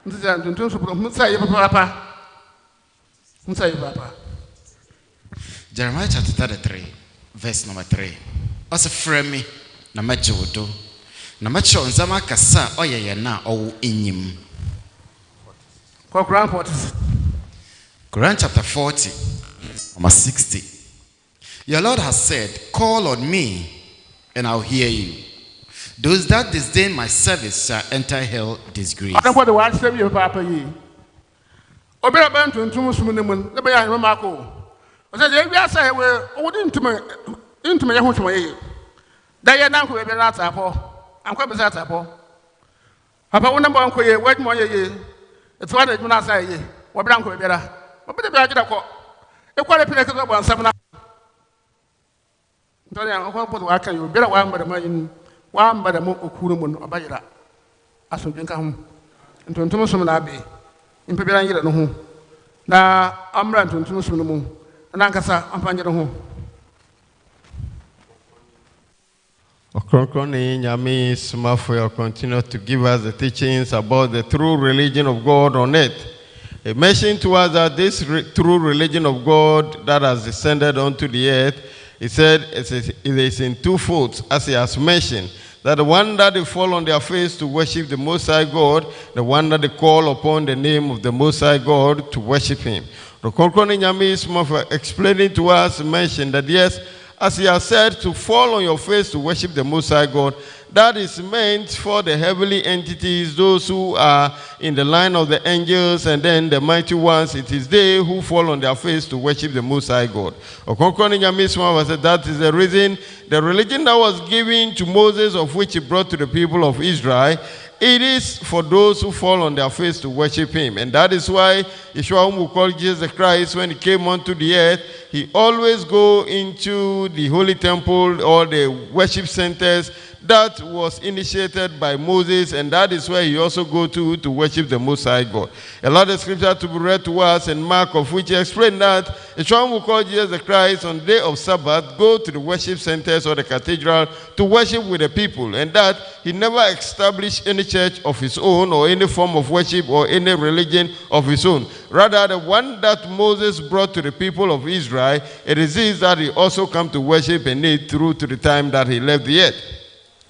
Nti sɛ ntontom so pro msa yɛ papa. Msa yɛ papa. Jeremiah chapter 33 verse number 3. Ɔsɛ frɛ me na magye wo do. Na makyerɛ nzama kasa ɔyɛ yɛ na ɔwo enyim. Grand 40. Quran chapter 40 number 60. Your Lord has said, call on me and I'll hear you. Those that disdain my service shall enter hell disgrace. I don't want to watch you, Papa. Obey a band to Entombment, the Bayan Marco. I said, yes, I will into my home. Diana will be not apple. I'm quite beside apple. Papa, one number one, wait more ye. It's what I do not say, what Blanco will be better. But the Bajan of Court. A quality pinnacle of 1 7. Don't know what can you better one by the money. One by the mo okurumun or bayra. As we drink home. And to Thomasum Abbey. In Pebera no home. Now, I'm running to Thomasum. And Ankasa, I'm finding a home. Ɔkrɔnkrɔnyi Nyame Somafo continue to give us the teachings about the true religion of God on earth. He mentioned to us that this true religion of God that has descended onto the earth, he said it is in two folds, as he has mentioned. That the one that they fall on their face to worship the Most High God, the one that they call upon the name of the Most High God to worship Him. Ɔkrɔnkrɔnyi Nyame Somafo explaining to us, mentioned that yes, as he has said, to fall on your face to worship the Most High God, that is meant for the heavenly entities, those who are in the line of the angels, and then the mighty ones. It is they who fall on their face to worship the Most High God. Ɔkrɔnkrɔnyi Nyame Somafo said that is the reason the religion that was given to Moses, of which he brought to the people of Israel, it is for those who fall on their face to worship him. And that is why Yeshua, whom we call Jesus Christ, when he came onto the earth, he always go into the holy temple or the worship centers that was initiated by Moses, and that is where he also go to worship the Most High God. A lot of scripture to be read to us in Mark, of which he explained that Yeshua, whom we call Jesus Christ, on the day of Sabbath, go to the worship centers or the cathedral to worship with the people, and that he never established any church of his own or any form of worship or any religion of his own. Rather, the one that Moses brought to the people of Israel, it is this that he also come to worship and it through to the time that he left the earth.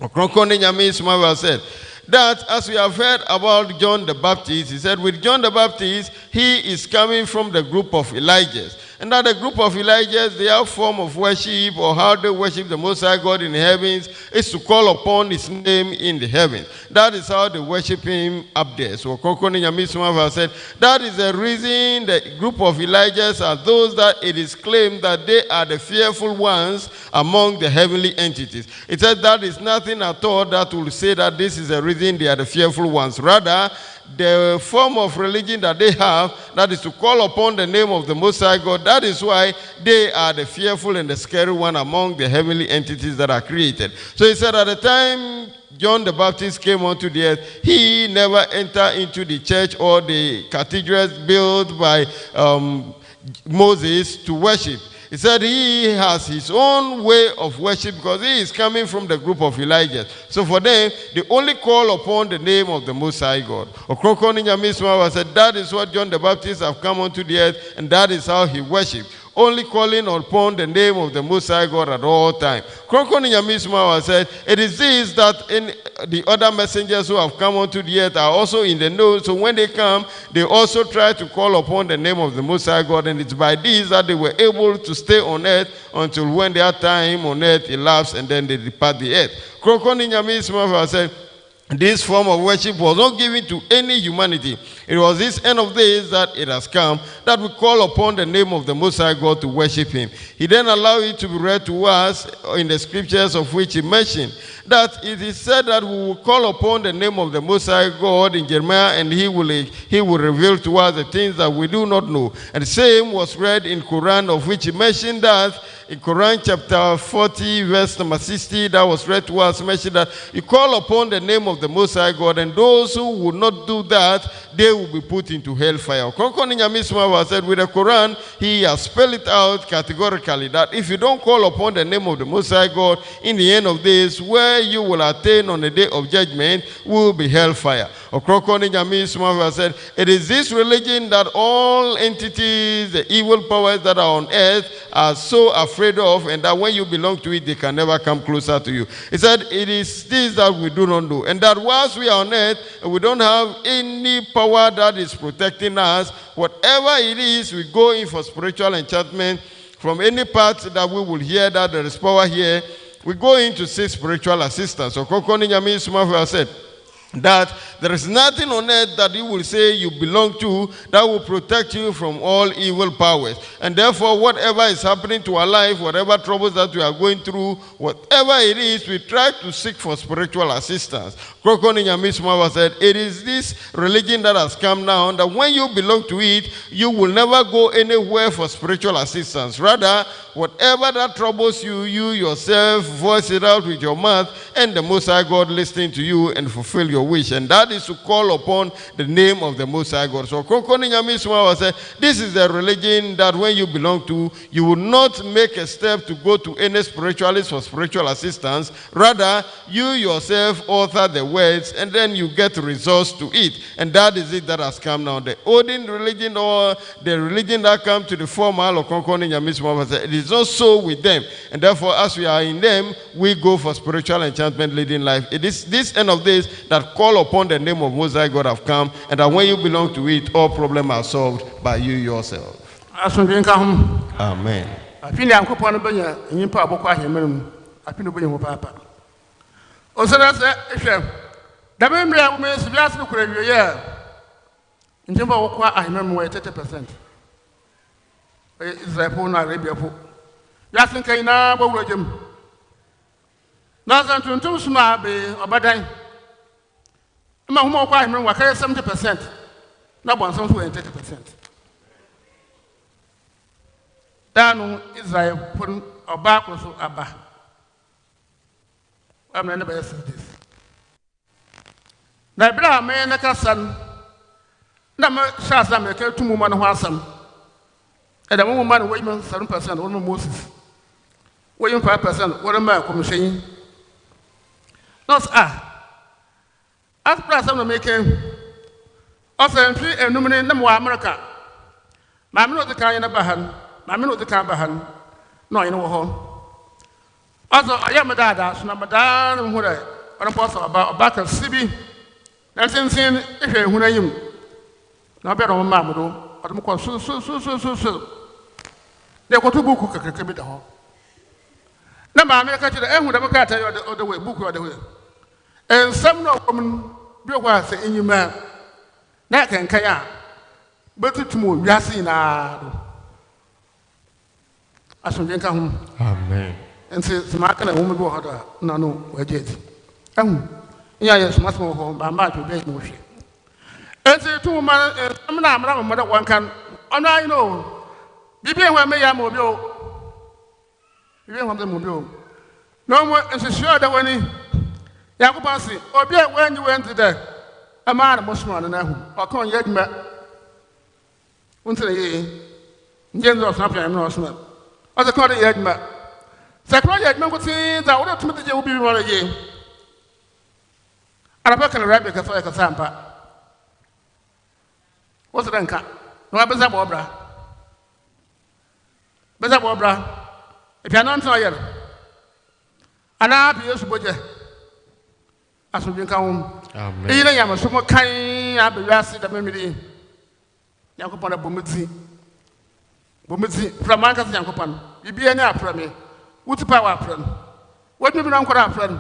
Ɔkrɔnkrɔnyi Nyame Somafo said that as we have heard about John the Baptist, he said with John the Baptist, he is coming from the group of Elijahs. and that the group of Elijahs, their form of worship or how they worship the Most High God in the heavens is to call upon His name in the heavens. That is how they worship Him up there. So Ɔkrɔnkrɔnyi Nyame Somafo said that is the reason the group of Elijahs are those that it is claimed that they are the fearful ones among the heavenly entities. It said that is nothing at all that will say that this is the reason they are the fearful ones. Rather, the form of religion that they have, that is to call upon the name of the Most High God, that is why they are the fearful and the scary one among the heavenly entities that are created. So he said at the time John the Baptist came onto the earth, he never entered into the church or the cathedrals built by Moses to worship. He said he has his own way of worship because he is coming from the group of Elijah. So for them, they only call upon the name of the Most High God. Ɔkrɔnkrɔnyi Nyame Somafo said that is what John the Baptist have come onto the earth, and that is how he worshipped. Only calling upon the name of the Most High God at all times. Ɔkrɔnkrɔnyi Nyame Somafo said, it is this that in the other messengers who have come onto the earth are also in the know. So when they come, they also try to call upon the name of the Most High God. And it's by this that they were able to stay on earth until when their time on earth elapsed and then they depart the earth. Ɔkrɔnkrɔnyi Nyame Somafo said, this form of worship was not given to any humanity. It was this end of days that it has come that we call upon the name of the Most High God to worship Him. He then allowed it to be read to us in the scriptures of which He mentioned that it is said that we will call upon the name of the Most High God in Jeremiah, and He will reveal to us the things that we do not know. And the same was read in Quran, of which He mentioned that in Quran chapter 40 verse number 60, that was read to us, mentioned that you call upon the name of the Most High God, and those who would not do that, they will be put into hellfire. Ɔkrɔnkrɔnyi Nyame Somafo said with the Quran, he has spelled it out categorically that if you don't call upon the name of the Most High God in the end of days, where you will attain on the day of judgment will be hellfire. Ɔkrɔnkrɔnyi Nyame Somafo said, it is this religion that all entities, the evil powers that are on earth, are so afraid of, and that when you belong to it, they can never come closer to you. He said, it is this that we do not know, and that whilst we are on earth, we don't have any power that is protecting us. Whatever it is, we go in for spiritual enchantment. From any part that we will hear that there is power here, we go in to seek spiritual assistance. So Ɔkrɔnkrɔnyi Nyame Somafo said that there is nothing on earth that you will say you belong to that will protect you from all evil powers. And therefore, whatever is happening to our life, whatever troubles that we are going through, whatever it is, we try to seek for spiritual assistance. Ɔkrɔnkrɔnyi Nyame Somafo said, it is this religion that has come now that when you belong to it, you will never go anywhere for spiritual assistance. Rather, whatever that troubles you, you yourself voice it out with your mouth, and the Most High God listening to you and fulfill your wish. And that is to call upon the name of the Most High God. So Ɔkrɔnkrɔnyi Nyame Somafo said, this is the religion that when you belong to, you will not make a step to go to any spiritualist for spiritual assistance. Rather, you yourself author the words, and then you get results to it. And that is it that has come now. The olden religion, or the religion that comes to the former, Ɔkrɔnkrɔnyi Nyame Somafo said, it is not so with them. And therefore, as we are in them, we go for spiritual enchantment leading life. It is this end of days that call upon the name of Most High God have come, and that when you belong to it, all problems are solved by you yourself. Amen. Ma humo kwa himre wa kaya 70%. Na bon some 30%. Danu Israel pun oba ko so aba. Am na be this. Na bra me na kasan. Na me shasa me ka tumu ma no ho asam. E da mo ma no 7% won Moses. 5% won ma komishin. Not as person no making often enumine na mo America. Ma me no de kan na bahan, ma me no de kan bahan. No yin wo ho. Also ayam dada so na madan hu re. On post about sibi. Na sinsin ehwe hunayim. Na be ro ma mo do. O de mo ko so. de ko to buku kakaka bi da ho na ma me ka kire ehu da ka ta yo de we buku de we ensam no kom bi ko ase enyima na kenkan a betutumo wiase na do asonje nka ho Amen. ense smaka na wo me bi ho da na no wajeti ehu iya ye smasa ho ba ma to be no hwe ense tu ma na amra mo da wankan ono ayi no bibi ehwa me ya mo bi o bibi ehwa me mo bi o no mo ense sure da wani yakubasi obi e wanyi wenti da ama na mo suma na hu okon ye djuma unse ye nje ndo so apia no suma o se ko de ye djuma se ko ye djuma ko ti da wo de tumi de je obi bi mo ye ara pa kan rabe ka fa ka sampa wo se danka no abeza bo bra beza bo bra e pia no nto ye ana bi yesu boje asubin ka hom Amen. ina yama so mo kan abewase da memiri yakopon da bomiti from man ka yakopon bibia nya aframe utipa wa aframe wodmi bi no nkora aframe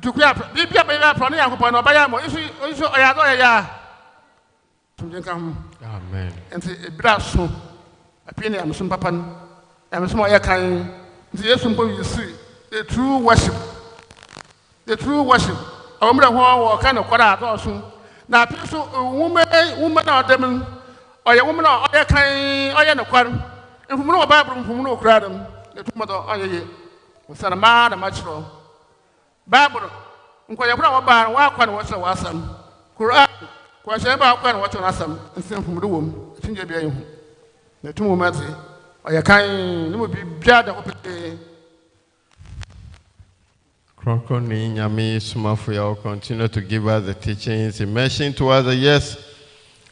tuku aframe bibia ba ya aframe yakopon no ba ya mo isu oya do ya asubin ka hom Amen. enti ebira so apie ne amso papa no amso mo ya kan enti yesu mpo yisi the true worship awomra ho ka no kwara adoso na piso woman na odem oye woman na oye kan oye no kwar mfumu no bible mfumu no okura dem ne tumo do oye ye usana ma na machro bible nkoye bra wo ba wa kwa no wo se wasam quran kwa se ba kwa no wo che wasam nsen mfumu do wom tinje bia ye hu ne tumo mate oye kan ne mo bibia da opete Ɔkrɔnkrɔnyi Nyame Somafo Yawoh continue to give us the teachings. He mentioned to us that yes,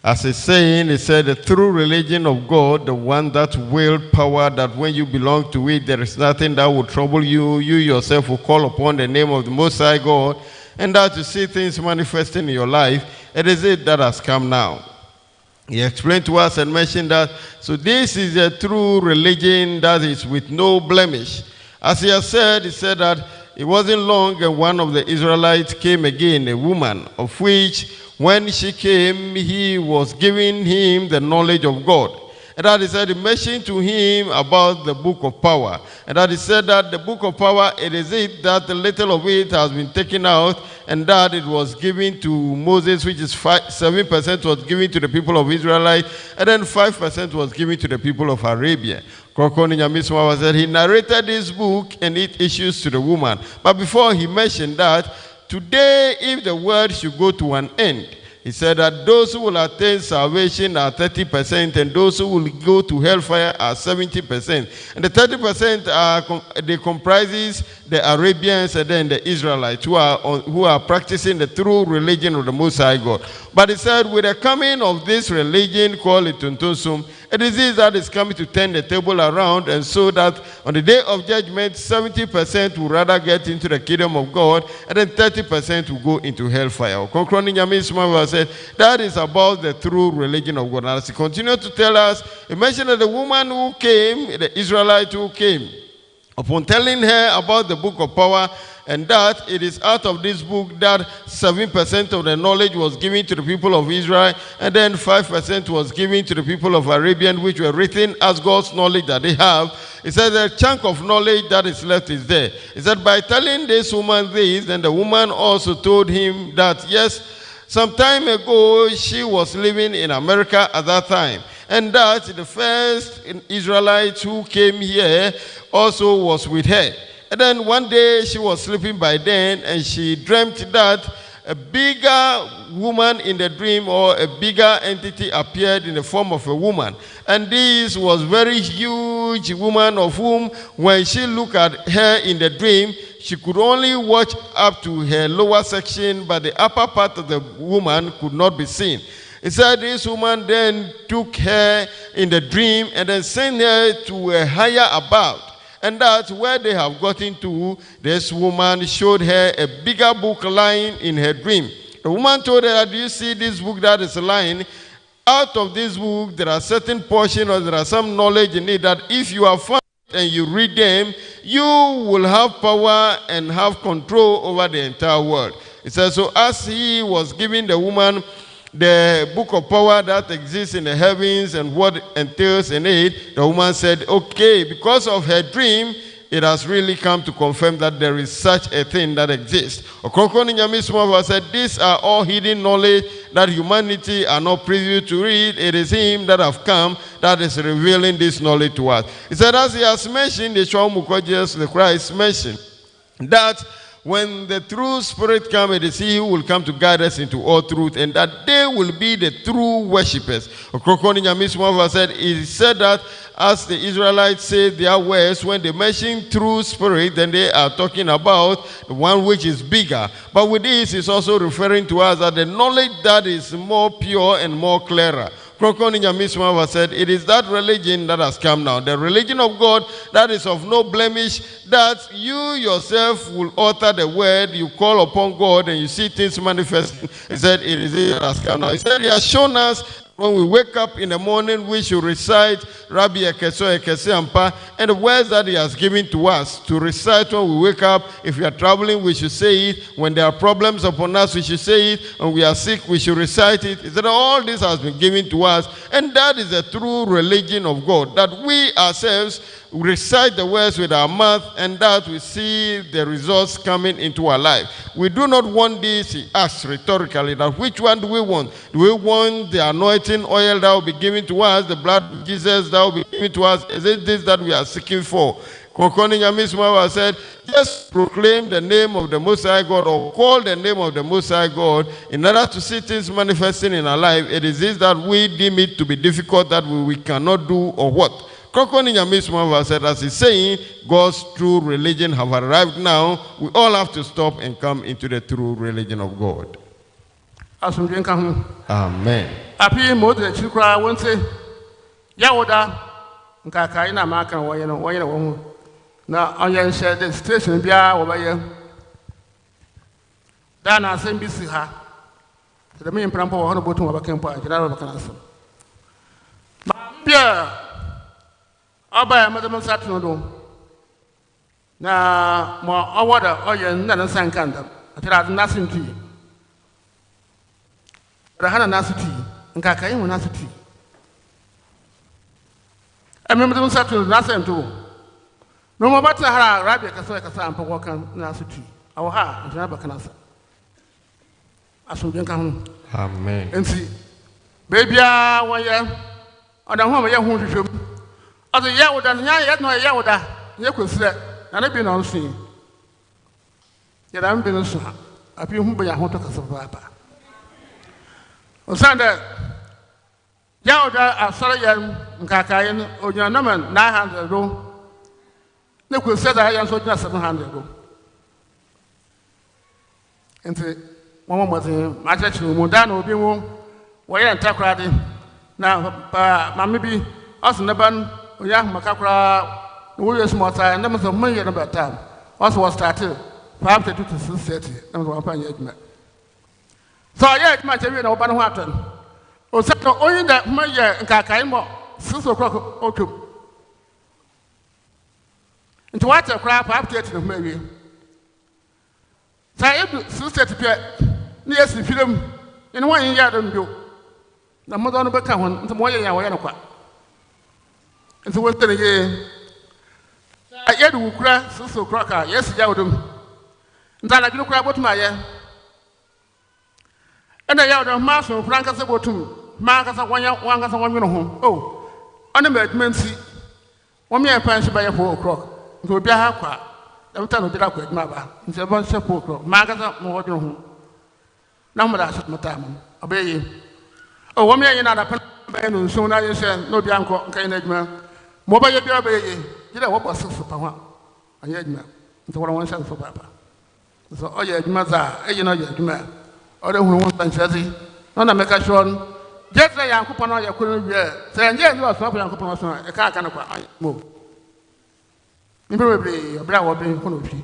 as a saying, he said the true religion of God, the one that wield power, that when you belong to it, there is nothing that will trouble you. You yourself will call upon the name of the Most High God, and that you see things manifesting in your life. It is it that has come now. He explained to us and mentioned that, so this is a true religion that is with no blemish. As he said that it wasn't long and one of the Israelites came again, a woman, of which when she came, he was giving him the knowledge of God. And that he said, he mentioned to him about the book of power. And that he said that the book of power, it is it that the little of it has been taken out, and that it was given to Moses, which is 7% was given to the people of Israel, and then 5% was given to the people of Arabia. Ɔkrɔnkrɔnyi Nyame Somafo said he narrated this book and it issues to the woman. But before he mentioned that, today if the world should go to an end, he said that those who will attain salvation are 30%, and those who will go to hellfire are 70%. And the 30% they comprises the Arabians and then the Israelites who are practicing the true religion of the Most High God. But he said, with the coming of this religion called Ituntonsum, a disease that is coming to turn the table around, and so that on the day of judgment, 70% will rather get into the kingdom of God, and then 30% will go into hellfire. Ɔkrɔnkrɔnyi Nyame Somafo said that is about the true religion of God. And as he continued to tell us, he mentioned that the woman who came, the Israelite who came, upon telling her about the book of power, and that it is out of this book that 7% of the knowledge was given to the people of Israel, and then 5% was given to the people of Arabia, which were written as God's knowledge that they have. He said the chunk of knowledge that is left is there. He said by telling this woman this, then the woman also told him that yes, some time ago she was living in America at that time, and that the first Israelite who came here also was with her. And then one day she was sleeping by then, and she dreamt that a bigger woman in the dream, or a bigger entity, appeared in the form of a woman. And this was very huge woman, of whom when she looked at her in the dream, she could only watch up to her lower section, but the upper part of the woman could not be seen. He said this woman then took her in the dream and then sent her to a higher abode. And that's where they have gotten to. This woman showed her a bigger book lying in her dream. The woman told her, do you see this book that is lying? out of this book, there are certain portions or there are some knowledge in it that if you are found and you read them, you will have power and have control over the entire world. It says, so as he was giving the woman the book of power that exists in the heavens and what entails in it, the woman said, okay, because of her dream, it has really come to confirm that there is such a thing that exists. Ɔkrɔnkrɔnyi Nyame Somafo said, these are all hidden knowledge that humanity are not privy to read. It is him that have come that is revealing this knowledge to us. He said, as he has mentioned, the Christ mentioned that when the true spirit comes, it is he who will come to guide us into all truth, and that they will be the true worshippers. Ɔkrɔnkrɔnyi Nyame Somafo said, he said that as the Israelites say their words, when they mention true spirit, then they are talking about the one which is bigger. But with this, it's also referring to us as the knowledge that is more pure and more clearer. Ɔkrɔnkrɔnyi Nyame Somafo said, it is that religion that has come now, the religion of God that is of no blemish, that you yourself will utter the word, you call upon God, and you see things manifesting. He said, it is it that has come now. He said, he has shown us when we wake up in the morning, we should recite Rabbi Ekeso Ekese Ampa, and the words that he has given to us to recite when we wake up. If we are traveling, we should say it. When there are problems upon us, we should say it. When we are sick, we should recite it. He said, all this has been given to us, and that is the true religion of God, that we ourselves recite the words with our mouth, and that we see the results coming into our life. We do not want this, he asked rhetorically, that which one do we want? Do we want the anointing oil that will be given to us, the blood of Jesus that will be given to us? Is it this that we are seeking for? Ɔkrɔnkrɔnyi Nyame Somafo said, just proclaim the name of the Most High God, or call the name of the Most High God, in order to see things manifesting in our life. It is this that we deem it to be difficult, that we cannot do, or what? Ɔkrɔnkrɔnyi Nyame Somafo said, as he's saying, God's true religion have arrived now. We all have to stop and come into the true religion of God. Amen. Api mo de chikra wonse Yawoh nka na maka wo na onye share the station bia wo baye da na asem bi si ha the me mprampo wo hono botu wo bakan po ajira wo bakan asem ma bia aba ma dem satno do na mo owoda oye na na sankanda atira na sinti rahana nasuti nka kai mu nasuti emem dem satno na sento no mo bata hara rabia kasa ampa wo kan nasuti awo ha ajira bakan asem asomdwen ka ho Amen. Enti bebia woye oda ho ma ye ho hwehwem odo Yawoh da nya ye no Yawoh da ye kwesire na ne bi no nso ye da mbi no so api hu ba ya ho to kasa papa osanda Yawoh da asara ye nkaka ye no onya na man 900 ro ne kwesire da ya nso gina 700 ro enti mama mwazi machachi umudano obi wo woye ntakra de na mama bi oso ban oya makakra wo yesu mota na mso manye na bata oso was started 5:30 to 6:30 na mso panya adwuma so ya adwuma chewe na oba no ho aton o sato onyi da manye nkakai mo 6 o'clock otum nti wata kra 5:30 na mawie sa edu 6:30 pia ni esi film ene wan yin ya do mbio na modo no beka ho nti mo ye ya wo ye no kwa nti wo tere ye ya du kura 6 o'clock a yes ya odum nti ala ginu kura botum aye ena ya odum ma so franka se botum ma kasa wanga sa wonwe no ho oh ona ma admanti wo me pan so ba ye 4 o'clock nti obi ha kwa da no dira kwa aduma ba nti bon se 4 o'clock ma kasa mo wodwo ho na mo da so matam obeye o wo me yin na da pan ba no so na ye se no bi anko nkan na adwuma mo ba ye bi obeye jira wo boss so pa ho anya adwuma nti wora won se so papa so o ye adwuma za e yin o ye adwuma o de hunu won san chazi no na meka shon jetra yankopon o ye kunu wie se nje ni o so pa yankopon so e ka aka na kwa mo ni bebre obra wo be kono fi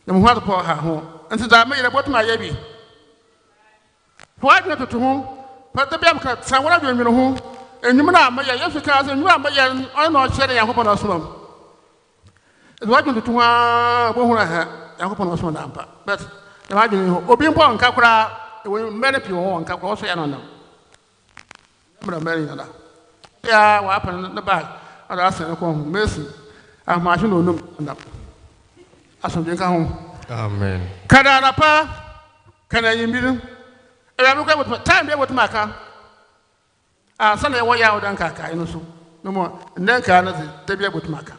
na mo hwa to ha ho nti da me ye botum aye bi What not to whom But the Biamka, Sawana, who, and you know, my Yafika, and you are my young, I know, sharing Yakupon Osman. It's what you do to one Yakupon Osman, but imagine Obimpo and Kakura, many people on Kakos and them. Yeah, what happened in the back? I asked him, Mercy, I'm marching on them. As I'm going home. Amen. Kadarapa, can I meet? I look at what time they would make her. Sunday, why out and Kaka, no more. And then they be able to make her.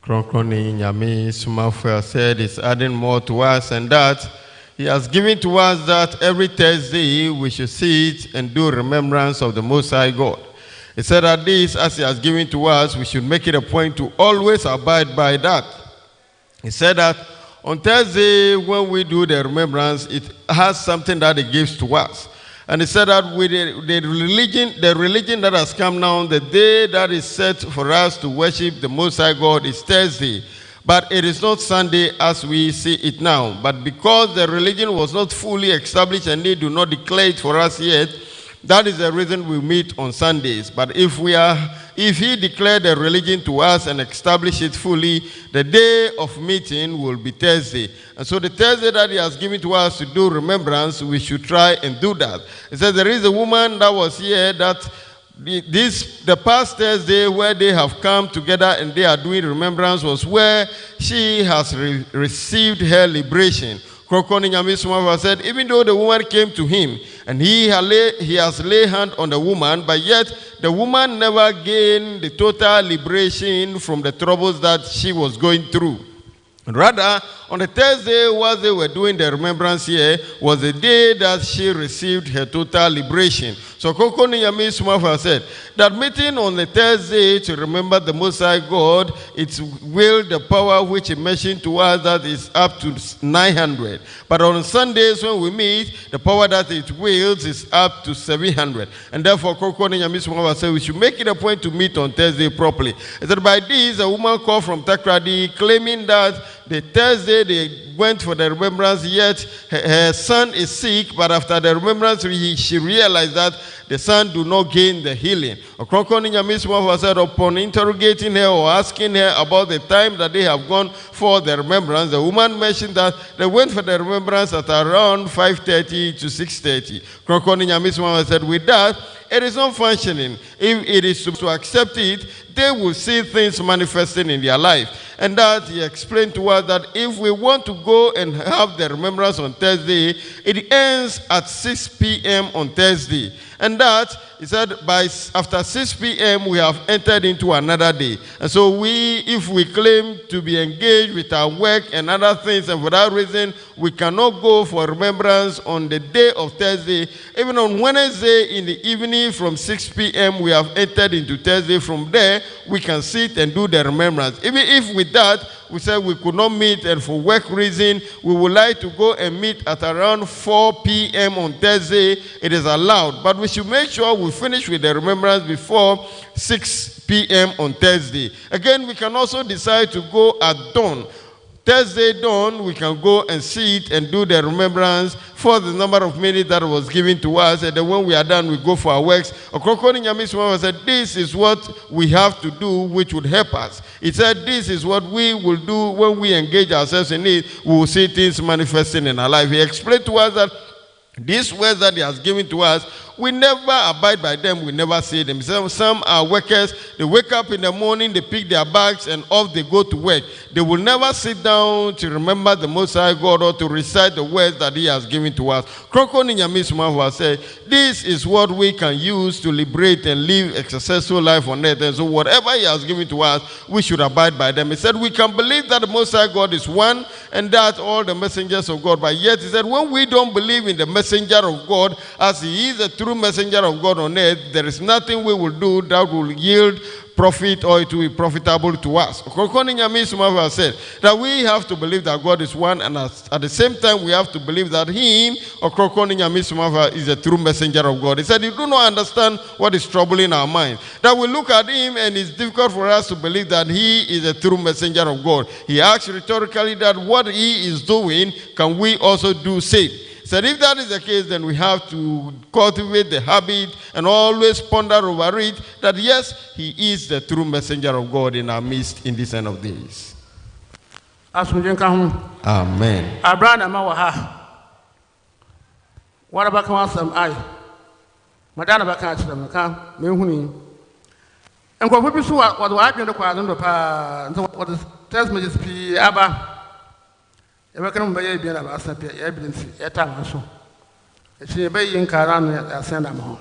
Ɔkrɔnkrɔnyi Nyame Somafo said is adding more to us, and that he has given to us that every Thursday we should sit and do remembrance of the Most High God. He said that this, as he has given to us, we should make it a point to always abide by that. He said that on Thursday, when we do the remembrance, it has something that it gives to us. And he said that with the religion that has come now, the day that is set for us to worship the Most High God is Thursday. But it is not Sunday as we see it now. But because the religion was not fully established and they do not declare it for us yet, that is the reason we meet on Sundays. But if he declared the religion to us and established it fully, the day of meeting will be Thursday. And so the Thursday that he has given to us to do remembrance, we should try and do that. He says there is a woman that was here that the past Thursday where they have come together and they are doing remembrance was where she has received her liberation. Ɔkrɔnkrɔnyi Nyame Somafo said, even though the woman came to him and he has laid hand on the woman, but yet the woman never gained the total liberation from the troubles that she was going through. Rather, on the Thursday, while they were doing the remembrance here, was the day that she received her total liberation. So Ɔkrɔnkrɔnyi Nyame Somafo said that meeting on the Thursday to remember the Most High God, it will the power which he mentioned to us that is up to 900. But on Sundays when we meet, the power that it wields is up to 700. And therefore, Ɔkrɔnkrɔnyi Nyame Somafo said we should make it a point to meet on Thursday properly. He said by this, a woman called from Takrady claiming that the Thursday they went for the remembrance, yet her son is sick, but after the remembrance she realized that the son do not gain the healing. Ɔkrɔnkrɔnyi Nyame Somafo said upon interrogating her or asking her about the time that they have gone for the remembrance, the woman mentioned that they went for the remembrance at around 5:30 to 6:30. Ɔkrɔnkrɔnyi Nyame Somafo said with that, it is not functioning. If it is to accept it, they will see things manifesting in their life. And that he explained to us that if we want to go and have the remembrance on Thursday, it ends at 6 p.m. on Thursday. And that, he said, after 6 p.m. we have entered into another day. And so if we claim to be engaged with our work and other things, and for that reason, we cannot go for remembrance on the day of Thursday. Even on Wednesday in the evening from 6 p.m. we have entered into Thursday. From there, we can sit and do the remembrance. Even if with that, we said we could not meet, and for work reason, we would like to go and meet at around 4 p.m. on Thursday. It is allowed. But we should make sure we finish with the remembrance before 6 p.m. on Thursday. Again, we can also decide to go at dawn. Thursday dawn, we can go and sit and do the remembrance for the number of minutes that was given to us. And then when we are done, we go for our works. Ɔkrɔnkrɔnyi Nyame Somafo said, this is what we have to do, which would help us. He said, this is what we will do when we engage ourselves in it. We will see things manifesting in our life. He explained to us that these words that he has given to us, we never abide by them, we never say them. Some are workers, they wake up in the morning, they pick their bags, and off they go to work. They will never sit down to remember the Most High God or to recite the words that he has given to us. Ɔkrɔnkrɔnyi Nyame Somafo said, this is what we can use to liberate and live a successful life on earth. And so whatever he has given to us, we should abide by them. He said, we can believe that the Most High God is one, and that all the messengers of God. But yet, he said, when we don't believe in the messenger of God, as he is a true messenger of God on earth, there is nothing we will do that will yield profit or it will be profitable to us. Ɔkrɔnkrɔnyi Nyame Somafo said that we have to believe that God is one, and at the same time we have to believe that him, Ɔkrɔnkrɔnyi Nyame Somafo, is a true messenger of God. He said, you do not understand what is troubling our mind. That we look at him and it's difficult for us to believe that he is a true messenger of God. He asked rhetorically that what he is doing, can we also do same? said, if that is the case, then we have to cultivate the habit and always ponder over it that yes, he is the true messenger of God in our midst in this end of days. Amen. Abraham Mawaha. What about some I? Madame Bacatch, Mehuni. And what we saw what I been acquired what is tells me is P. Abba. If I can be a evidence at time so. She obey in Karan at Sandamo.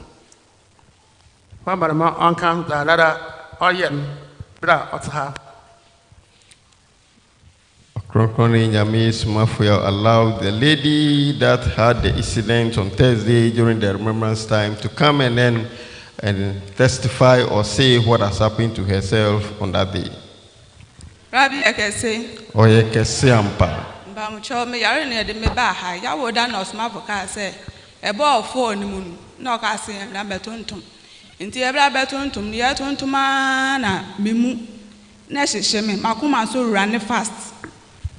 What about my uncle, the ladder, or yet, bra, what's her? Ɔkrɔnkrɔnyi Nyame Somafo allowed the lady that had the incident on Thursday during the remembrance time to come and testify or say what has happened to herself on that day. Rabbi Ekese. Oye kese ampa. Bamucho me yare ne de me ba ha. Yawoh da no Somafo ka say e bo phone mu no ka say na betontom. Nti e bra betontom ne yetontom na memu na hyehye me makoma so run fast.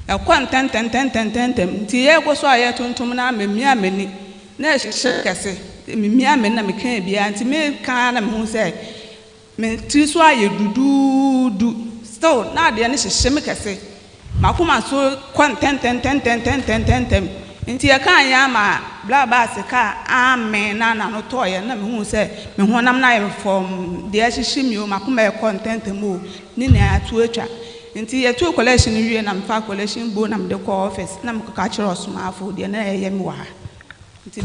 E kon ten nti ye go so ayetontom na memia mani na hyehye kese memia mani na me kan bia nti me kan na me hu say me ti so aye dududu still na de ne hyehye me kese makoma so kon ten nti ye kan ya ma bla ba se ka amen na no toye na me hu say me honam na ye from de hyehye mi o makoma e kon ten mu ni na atu atwa nti ye to collection wie na mfa collection bo na mde ko office na mka kire Somafo de na ye mi wa nti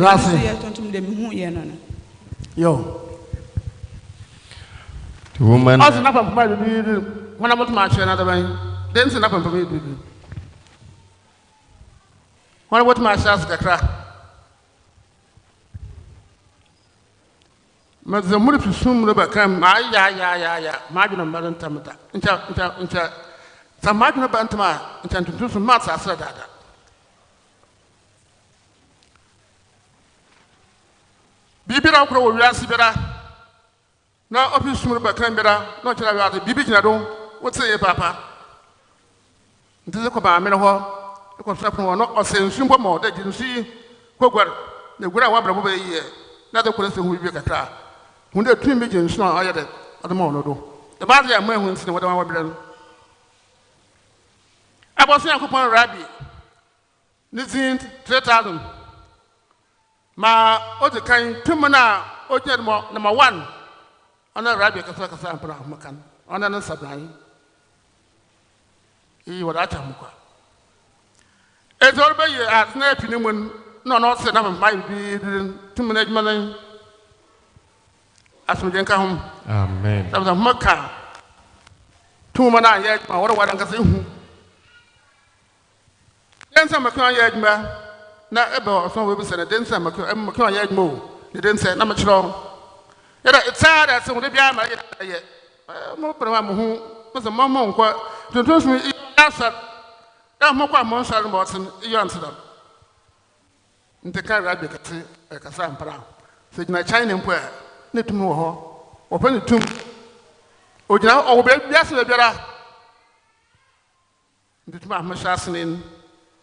ye tontum de mi hu ye no Yo. The woman. Also, not from my when I'm not another way. Then, it's not from me. When I want my shots, the crack. But the money to soon become my ya, margin of Madame Tamata. Inter some margin of Bantama, intend to do some maths after that. Bibi na ukro wia sibera na office mu ba kan bera na chira wa de bibi jina do wote ye papa ntize ko ba me ho ko sapro no osensu mbo mo de jinsi kogwar na gura wa brabo ba yi na de ko se hu bibi kakra hu de tun bi jinsu na aye de adama no do e ba de ma hu nsi ne wodan wa bera no abosi akopon rabi nizin 3000 ma o de kan tumana o je mo number 1 ona rabi kasa ampara makan ona nan sabran yi wada ta mukwa e zor be ye asna pini mun no se na ma bi tumana jmanan asmu den ka hum Amen. sabta makka tumana ye ma wada kasa hu den sa makka ye jma na ebe oso we bi se na den sa makka ye jma o den sa na ma chiro era it's sad so de bia ma ye mo prema mo hu mo se mo nkwa tonton so asa da mo kwa mo sare mo tin iyo ansida nte ka rabi kati kasa ampara se gina China mpo ne tum wo ho wo pa ne tum o gina o be bia se biara nte tum ahma shasnin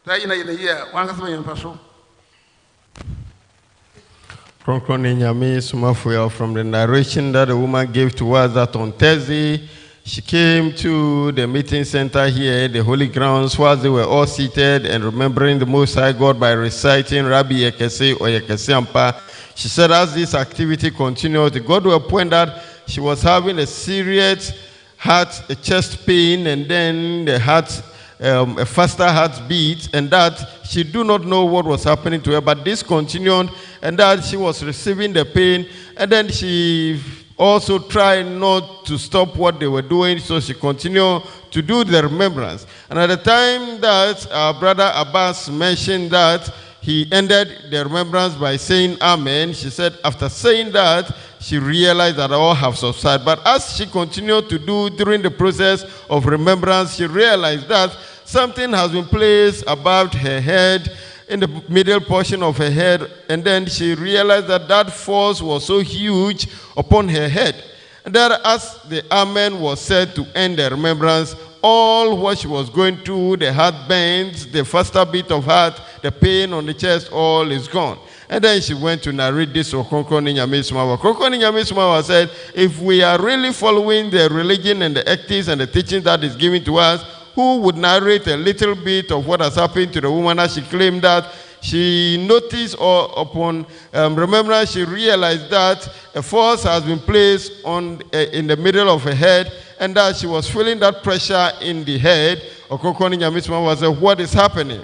da ina ye wan ka se yen fa so Ɔkrɔnkrɔnyi Nyame Somafo from the narration that the woman gave to us that on Thursday she came to the meeting center here, the holy grounds, while they were all seated and remembering the Most High God by reciting Rabbi Ekese or Ekese Ampa. She said as this activity continued, the God will point that she was having a serious a chest pain, and then the heart a faster heartbeat, and that she do not know what was happening to her, but this continued, and that she was receiving the pain, and then she also tried not to stop what they were doing, so she continued to do the remembrance. And at the time that our brother Abbas mentioned that he ended the remembrance by saying Amen, she said after saying that, she realized that all have subsided. But as she continued to do during the process of remembrance, she realized that something has been placed above her head, in the middle portion of her head, and then she realized that that force was so huge upon her head. And that as the Amen was said to end the remembrance, all what she was going through, the heart bends, the faster beat of heart, the pain on the chest, all is gone. And then she went to narrate this to Ɔkrɔnkrɔnyi Nyame Somafo. Ɔkrɔnkrɔnyi Nyame Somafo said, if we are really following the religion and the ethics and the teaching that is given to us, who would narrate a little bit of what has happened to the woman as she claimed that she noticed, or upon remembrance, she realized that a force has been placed in the middle of her head, and that she was feeling that pressure in the head. Ɔkrɔnkrɔnyi Nyame Somafo said, what is happening?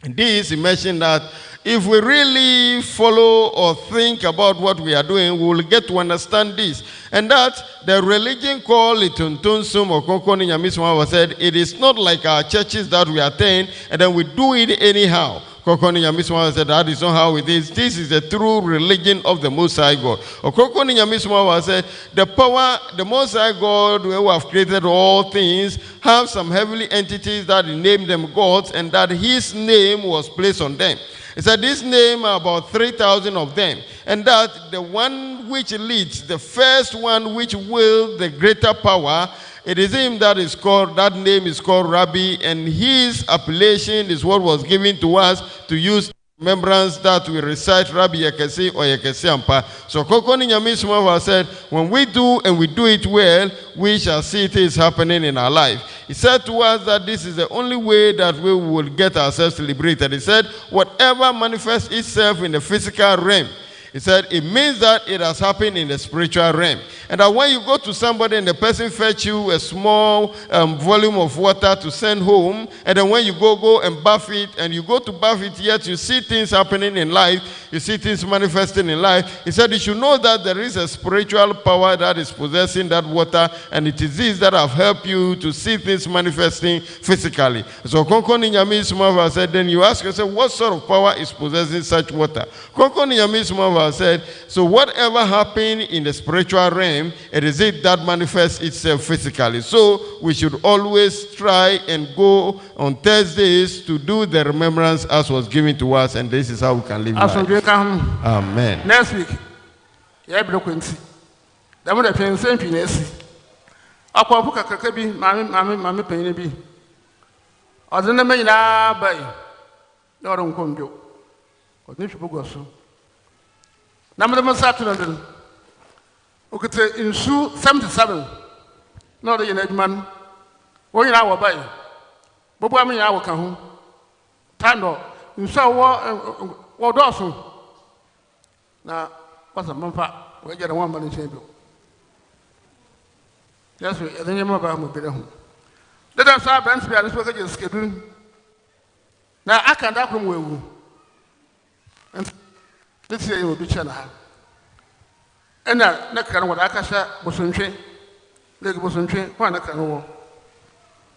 And this, he mentioned that if we really follow or think about what we are doing, we will get to understand this. And that the religion called Ituntonsum or Ɔkrɔnkrɔnyi Nyame Somafo said, it is not like our churches that we attend and then we do it anyhow. Ɔkrɔnkrɔnyi Nyame Somafo said, that is not how it is. This is the true religion of the Most High God. Ɔkrɔnkrɔnyi Nyame Somafo said, the power, the Most High God who have created all things, have some heavenly entities that he named them gods, and that his name was placed on them. He said this name are about 3,000 of them, and that the one which leads, the first one which wields the greater power, it is him that is called, that name is called Rabbi, and his appellation is what was given to us to use remembrance that we recite Rabbi Yekesi or Yekesi Ampa. So Ɔkrɔnkrɔnyi Nyame Somafo said, when we do and we do it well, we shall see things happening in our life. He said to us that this is the only way that we will get ourselves liberated. He said, whatever manifests itself in the physical realm, he said, it means that it has happened in the spiritual realm. And that when you go to somebody and the person fetch you a small volume of water to send home, and then when you go and bath it, and you go to bath it, yet you see things happening in life, you see things manifesting in life. He said, you should know that there is a spiritual power that is possessing that water, and it is this that have helped you to see things manifesting physically. So Ɔkrɔnkrɔnyi Nyame Somafo said, then you ask yourself, what sort of power is possessing such water? Ɔkrɔnkrɔnyi Nyame Somafo said, so whatever happened in the spiritual realm, it is it that manifests itself physically. So we should always try and go on Thursdays to do the remembrance as was given to us, and this is how we can live life. Amen. Next week, yeah, Quincy. That would have been same Pinesi. I'll put a cacabi, mammy, penny be. Or the name by your own conjo. Or if you go so. Number of Saturday. Okay, in 77. Not the United man. 1 hour by. Bobo, I mean, I will come home. Tando, in so what also. Now, what's a month? We get a 1 money chamber. Yes, the name of our mobile. Let us have branch be a little schedule. Now, I can't have from where. And this year will be channel. And now, next kind of what I can say was on train. They was on train, one I can go.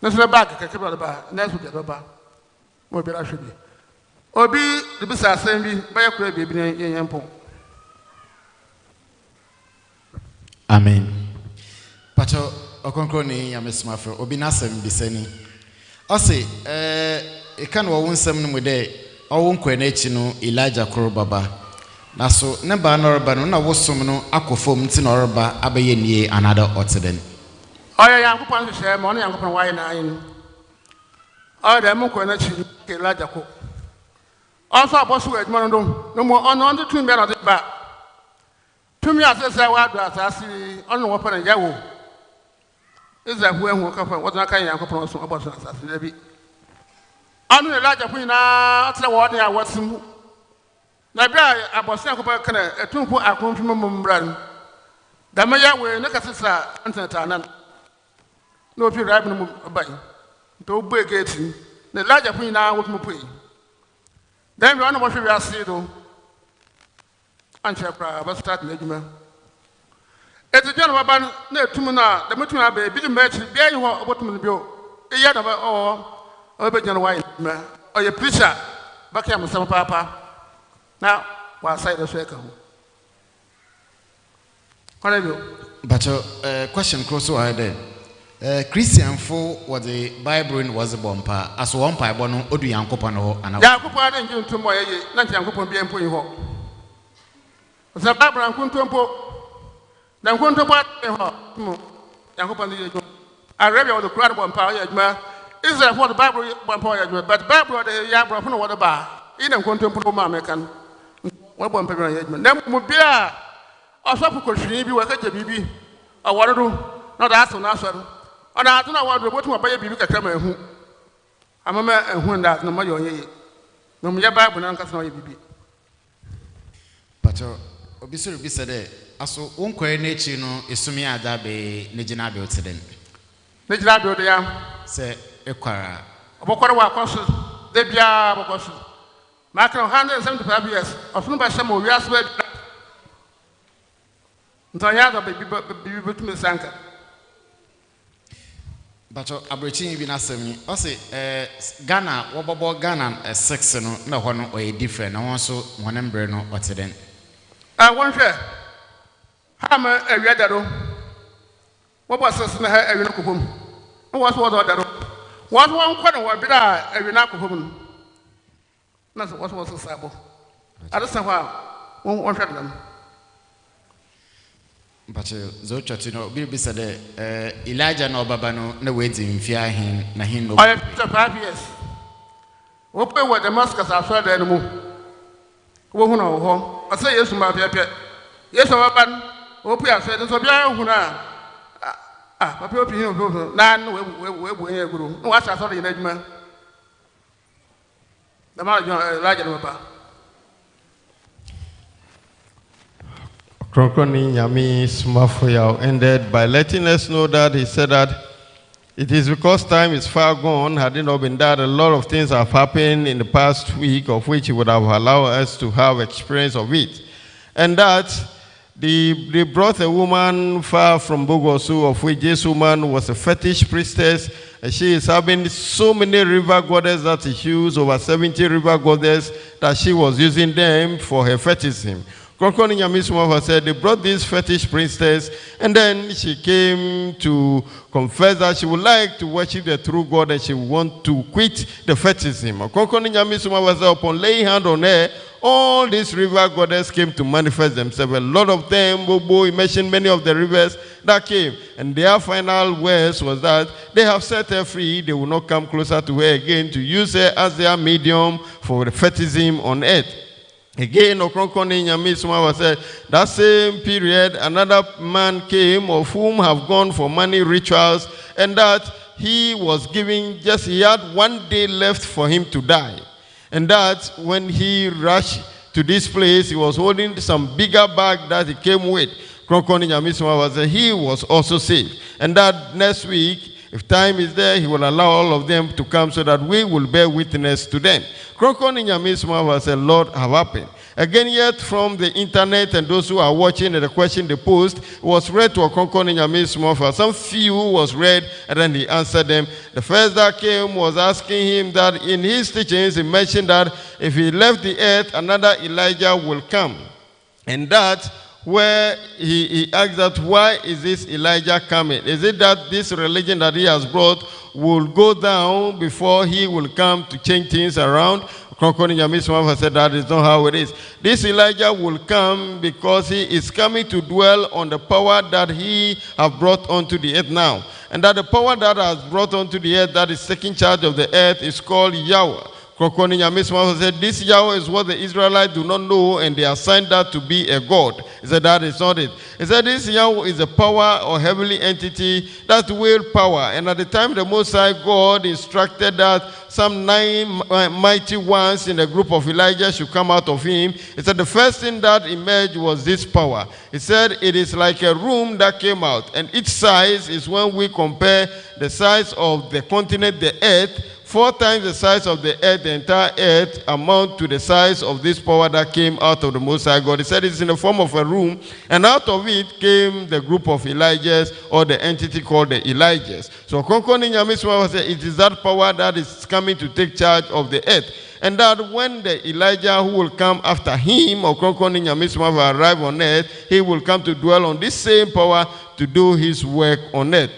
That's not bad, I can about bar, and that's what the bar. What be I should be. Or be the business assembly by a crab baby in Yampo. Amen. Pacho Ɔkrɔnkrɔnyi Nyame Somafo, obi nasem bisani. Ɔse, kan wo nsɛm no mu de, ɔwo nkɔ na echi no Elijah koro baba. Na so ne ba no reba no na wosom no akɔfom nti na ɔreba abɛyɛ nie another otiden. Oya Yankopɔn hwehwɛ ma ɔne Yankopɔn wae na ayin. Oya da mu nkɔ na echi Elijah ko. Ɔnso abɔso adwuma no do. No mo ɔno ɔde tumi bia na ɔde ba. Tumi asese wa do asase ɔno wɔ pa na Yawoh. Israel who and walk up and what I can Yankopɔn so about asase bi. Ɔno Elijah ko nyina ɔtena wɔ ɔde a wɔsim. Na bia abosia Yankopɔn kana etumfo akonfim mmran. Da me Yawoh ne kasesa antena no fi rabi no bai. To bu gate na Elijah ko nyina wotum pui. Dan ɔno mo hwe ase do. Anche pra ba start na adwuma. Eti John baba na etum na da metum na ba bi match bia yi ho obotum no bio. Eya na ba be John wine ma. Oye preacher ba ka am sam papa. Na wa side so e ka ho. Kone bio. But question cross over there. Christian for what the Bible was a bompa as one pai bono odu Yankopɔn ho ana. Yankopɔn na ngi ntum oyeye na Yankopɔn bia mpo yi ho. Osa Bible ankuntompo. Na nkuntompo ho mu Yankopɔn di yejo. Arabia was the Quran bompa oyejuma. Israel for the Bible bompa oyejuma but Bible the Yabra no what ba. ina nkontompo ma mekan wa bon pebra yedma na mu bia osofu kohwini bi wa kaje bibi awodo na da aso na aso ona atu na wado botu abaye bibi kakra ma ehu amama ehu nda na mayo yeye no mu ya bible na nkasa na yeye bibi pato obisuru bi sede aso wonkware na echi no esumi ada be ne gina be oteden ne gina be odia se ekwara obokwara wa kwaso de bia bokwaso makra 175 years ofunu ba shama owi aso ba ntanya da bibi betu sanka bato abrechi bi na asemi o se Ghana wobobo Ghana 6 no na ho no o different na won so wonembre no oteden won hwe ha ma awia daro wobo sese na ha awia no kopom wo so wo daro wo so won kwa no wo bira awia na kopom na so wo so wo sabo adasa ho won hwe dam bato zo chati no bi sade Elijah no baba no na wedi mfia hin na hin no 5 years wo pe wo Damascus aso da no mu wo hu no ho asa Yesu ma pepe Yesu baba wo pe aso da so bia hu na papa opi hin na no we bu en eguru no wa aso da yin adwuma da ma Elijah no baba Ɔkrɔnkrɔnyi Nyame Somafo Yawoh ended by letting us know that he said that it is because time is far gone. Had it not been that, a lot of things have happened in the past week, of which he would have allowed us to have experience of it. And that they brought a woman far from Bogosu, of which this woman was a fetish priestess, and she is having so many river goddess that she used, over 70 river goddess, that she was using them for her fetishism. Ɔkrɔnkrɔnyi Nyame Somafo said they brought this fetish priestess, and then she came to confess that she would like to worship the true God and she would want to quit the fetishism. Ɔkrɔnkrɔnyi Nyame Somafo said upon laying hand on her, all these river goddess came to manifest themselves. A lot of them, Bobo, he mentioned many of the rivers that came. And their final words was that they have set her free. They will not come closer to her again to use her as their medium for the fetishism on earth. Again, Ɔkrɔnkrɔnyi Nyame Somafo said, that same period, another man came of whom have gone for money rituals, and that he was giving he had 1 day left for him to die. And that when he rushed to this place, he was holding some bigger bag that he came with. Ɔkrɔnkrɔnyi Nyame Somafo said he was also saved. And that next week, if time is there, he will allow all of them to come so that we will bear witness to them. Ɔkrɔnkrɔnyi Nyame Somafo said, Lord, have happened. Again, yet from the internet and those who are watching and the question they post was read to Ɔkrɔnkrɔnyi Nyame Somafo. Some few was read and then he answered them. The first that came was asking him that in his teachings he mentioned that if he left the earth, another Elijah will come. And that where he asked that why is this Elijah coming? Is it that this religion that he has brought will go down before he will come to change things around? Ɔkrɔnkrɔnyi Nyame Somafo said that is not how it is. This Elijah will come because he is coming to dwell on the power that he has brought onto the earth now. And that the power that has brought onto the earth, that is taking charge of the earth, is called Yawoh. Ɔkrɔnkrɔnyi Nyame Somafo said this Yawoh is what the Israelites do not know, and they assigned that to be a god. He said that is not it. He said this Yawoh is a power or heavenly entity that will power. And at the time the Most High God instructed that some 9 mighty ones in a group of Elijah should come out of him, he said the first thing that emerged was this power. He said it is like a room that came out, and its size is when we compare the size of the continent, the earth, 4 times the size of the earth, the entire earth, amount to the size of this power that came out of the Most High God. He said it's in the form of a room, and out of it came the group of Elijahs, or the entity called the Elijahs. So Ɔkrɔnkrɔnyi Nyame Somafo said it is that power that is coming to take charge of the earth. And that when the Elijah who will come after him, Ɔkrɔnkrɔnyi Nyame Somafo, arrive on earth, he will come to dwell on this same power to do his work on earth.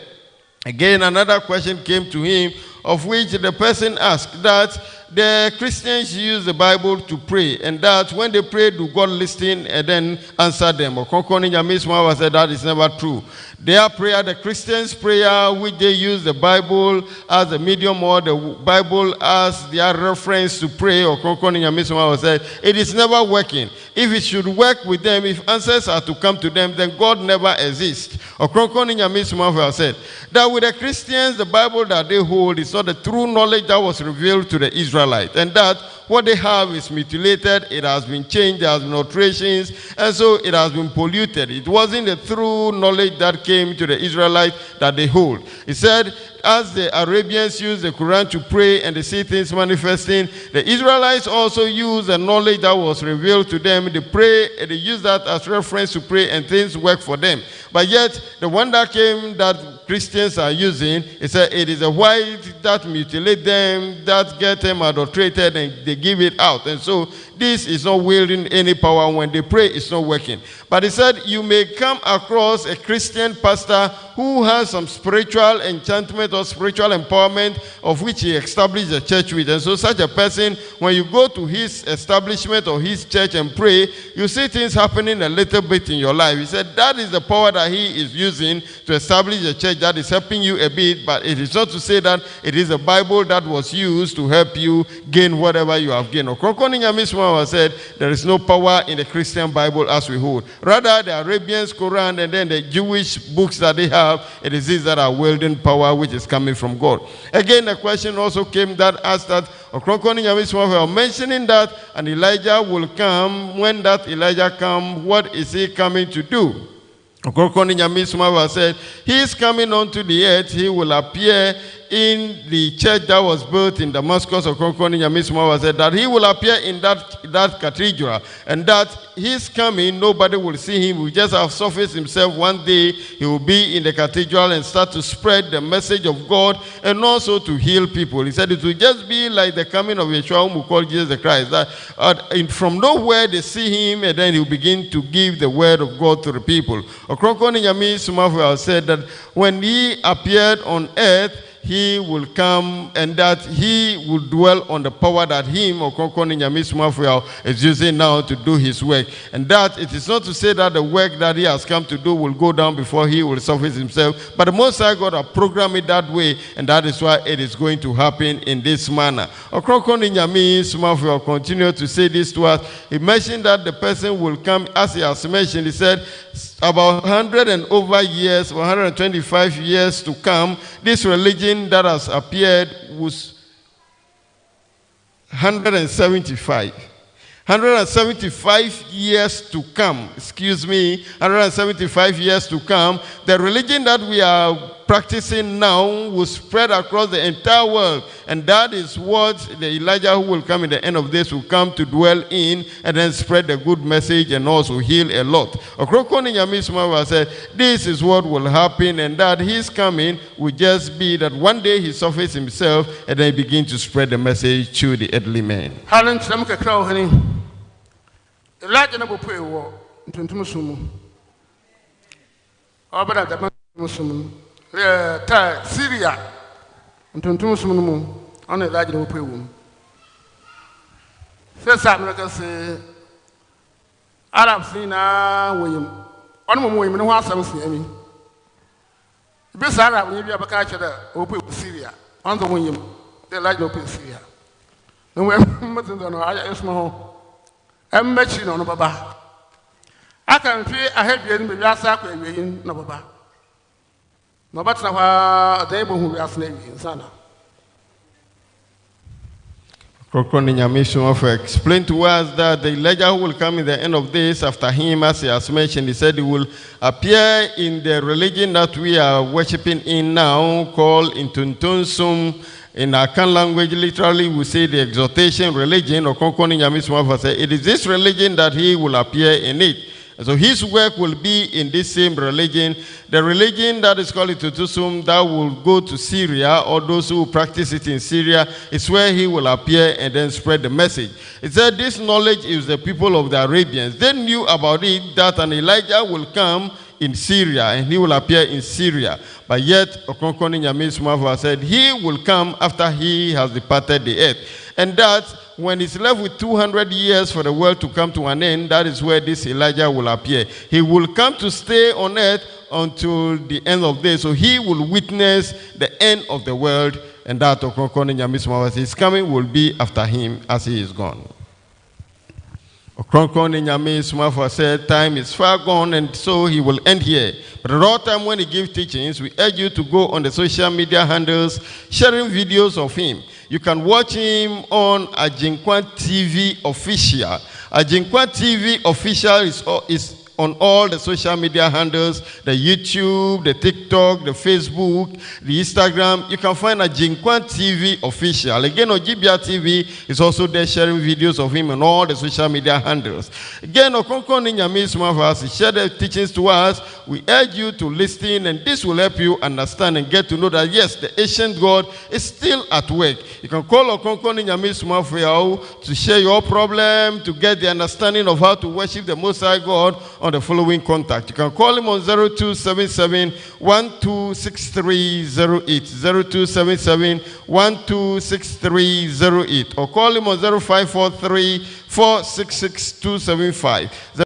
Again, another question came to him, of which the person asked that the Christians use the Bible to pray, and that when they pray, do God listen and then answer them? Ɔkrɔnkrɔnyi Nyame Somafo said that is never true. Their prayer, the Christians' prayer, which they use the Bible as a medium or the Bible as their reference to pray, Ɔkrɔnkrɔnyi Nyame Somafo said, it is never working. If it should work with them, if answers are to come to them, then God never exists. Ɔkrɔnkrɔnyi Nyame Somafo said that with the Christians, the Bible that they hold is not the true knowledge that was revealed to the Israelites, and that what they have is mutilated, it has been changed, there has been alterations, and so it has been polluted. It wasn't the true knowledge that came to the Israelites that they hold. He said, as the Arabians use the Quran to pray and they see things manifesting, the Israelites also use the knowledge that was revealed to them. They pray, and they use that as reference to pray, and things work for them. But yet, the one that came that Christians are using, it said it is a white that mutilate them, that get them adulterated, and they give it out. And so this is not wielding any power. When they pray, it's not working. But he said you may come across a Christian pastor who has some spiritual enchantment or spiritual empowerment of which he established a church with. And so such a person, when you go to his establishment or his church and pray, you see things happening a little bit in your life. He said that is the power that he is using to establish a church that is helping you a bit, but it is not to say that it is a Bible that was used to help you gain whatever you have gained. Ɔkrɔnkrɔnyi Nyame Somafo said there is no power in the Christian Bible as we hold. Rather, the Arabians' Quran and then the Jewish books that they have, it is these that are wielding power which is coming from God. Again, the question also came that asked that Ɔkrɔnkrɔnyi Nyame Somafo mentioning that an Elijah will come. When that Elijah comes, what is he coming to do? Ɔkrɔnkrɔnyi Nyame Somafo said, he is coming onto the earth. He will appear in the church that was built in Damascus. Ɔkrɔnkrɔnyi Nyame Somafo said that he will appear in that cathedral, and that his coming, nobody will see him. He will just have surfaced himself one day. He will be in the cathedral and start to spread the message of God and also to heal people. He said it will just be like the coming of Yeshua, whom we call Jesus the Christ. That from nowhere they see him, and then he will begin to give the word of God to the people. Ɔkrɔnkrɔnyi Nyame Somafo said that when he appeared on earth, he will come, and that he will dwell on the power that him, Ɔkrɔnkrɔnyi Nyame Somafo, is using now to do his work. And that it is not to say that the work that he has come to do will go down before he will surface himself, but the Most High God has programmed it that way, and that is why it is going to happen in this manner. Ɔkrɔnkrɔnyi Nyame Somafo continued to say this to us. He mentioned that the person will come, as he has mentioned, he said, about 100 and over years, 125 years to come, this religion that has appeared was 175. 175 years to come, 175 years to come, the religion that we are practicing now will spread across the entire world. And that is what the Elijah who will come in the end of this will come to dwell in, and then spread the good message and also heal a lot. Ɔkrɔnkrɔnyi Nyame Somafo said, this is what will happen, and that his coming will just be that one day he surfaces himself and then begin to spread the message to the earthly men. Elijah never pray war into Sumu. Obada the Muslim, Syria, and Tuntum on Elijah never pray woman. Says America say, Arab Sina William, one more women who has some see. This Arab will be a catcher open Syria, on the William, the Elijah open Syria. No way, I small. I'm matching on Baba. I can feel a heavy enemy, Yasa, no Baba. No, but now they who are slaves in Sana. Ɔkrɔnkrɔnyi Nyame Somafo explained to us that the Elijah who will come in the end of days after him, as he has mentioned, he said he will appear in the religion that we are worshipping in now, called Intuntunsum. In our Akan language, literally, we say the Exaltation religion, or Ɔkrɔnkrɔnyi Nyame Somafo say, it is this religion that he will appear in it. And so his work will be in this same religion. The religion that is called Intuntunsum, that will go to Syria, or those who practice it in Syria, is where he will appear and then spread the message. It said this knowledge is the people of the Arabians. They knew about it, that an Elijah will come in Syria, and he will appear in Syria. But yet, Ɔkrɔnkrɔnyi Nyame Somafo said he will come after he has departed the earth. And that when it's left with 200 years for the world to come to an end, that is where this Elijah will appear. He will come to stay on earth until the end of days. So he will witness the end of the world, and that Ɔkrɔnkrɔnyi Nyame Somafo, his coming will be after him as he is gone. Ɔkrɔnkrɔnyi Nyame Somafo said, time is far gone, and so he will end here. But at all time when he gives teachings, we urge you to go on the social media handles, sharing videos of him. You can watch him on Ajinkwa TV Official. Ajinkwa TV Official is on all the social media handles, the YouTube, the TikTok, the Facebook, the Instagram. You can find Ajinkwa TV Official. Again, Ojibia TV is also there sharing videos of him on all the social media handles. Again, Ɔkrɔnkrɔnyi Nyame Somafo has shared the teachings to us. We urge you to listen, and this will help you understand and get to know that, yes, the ancient God is still at work. You can call Ɔkrɔnkrɔnyi Nyame Somafo to share your problem, to get the understanding of how to worship the Most High God on the following contact. You can call him on 0277 126308, 0277 126308, or call him on 0543 466 275.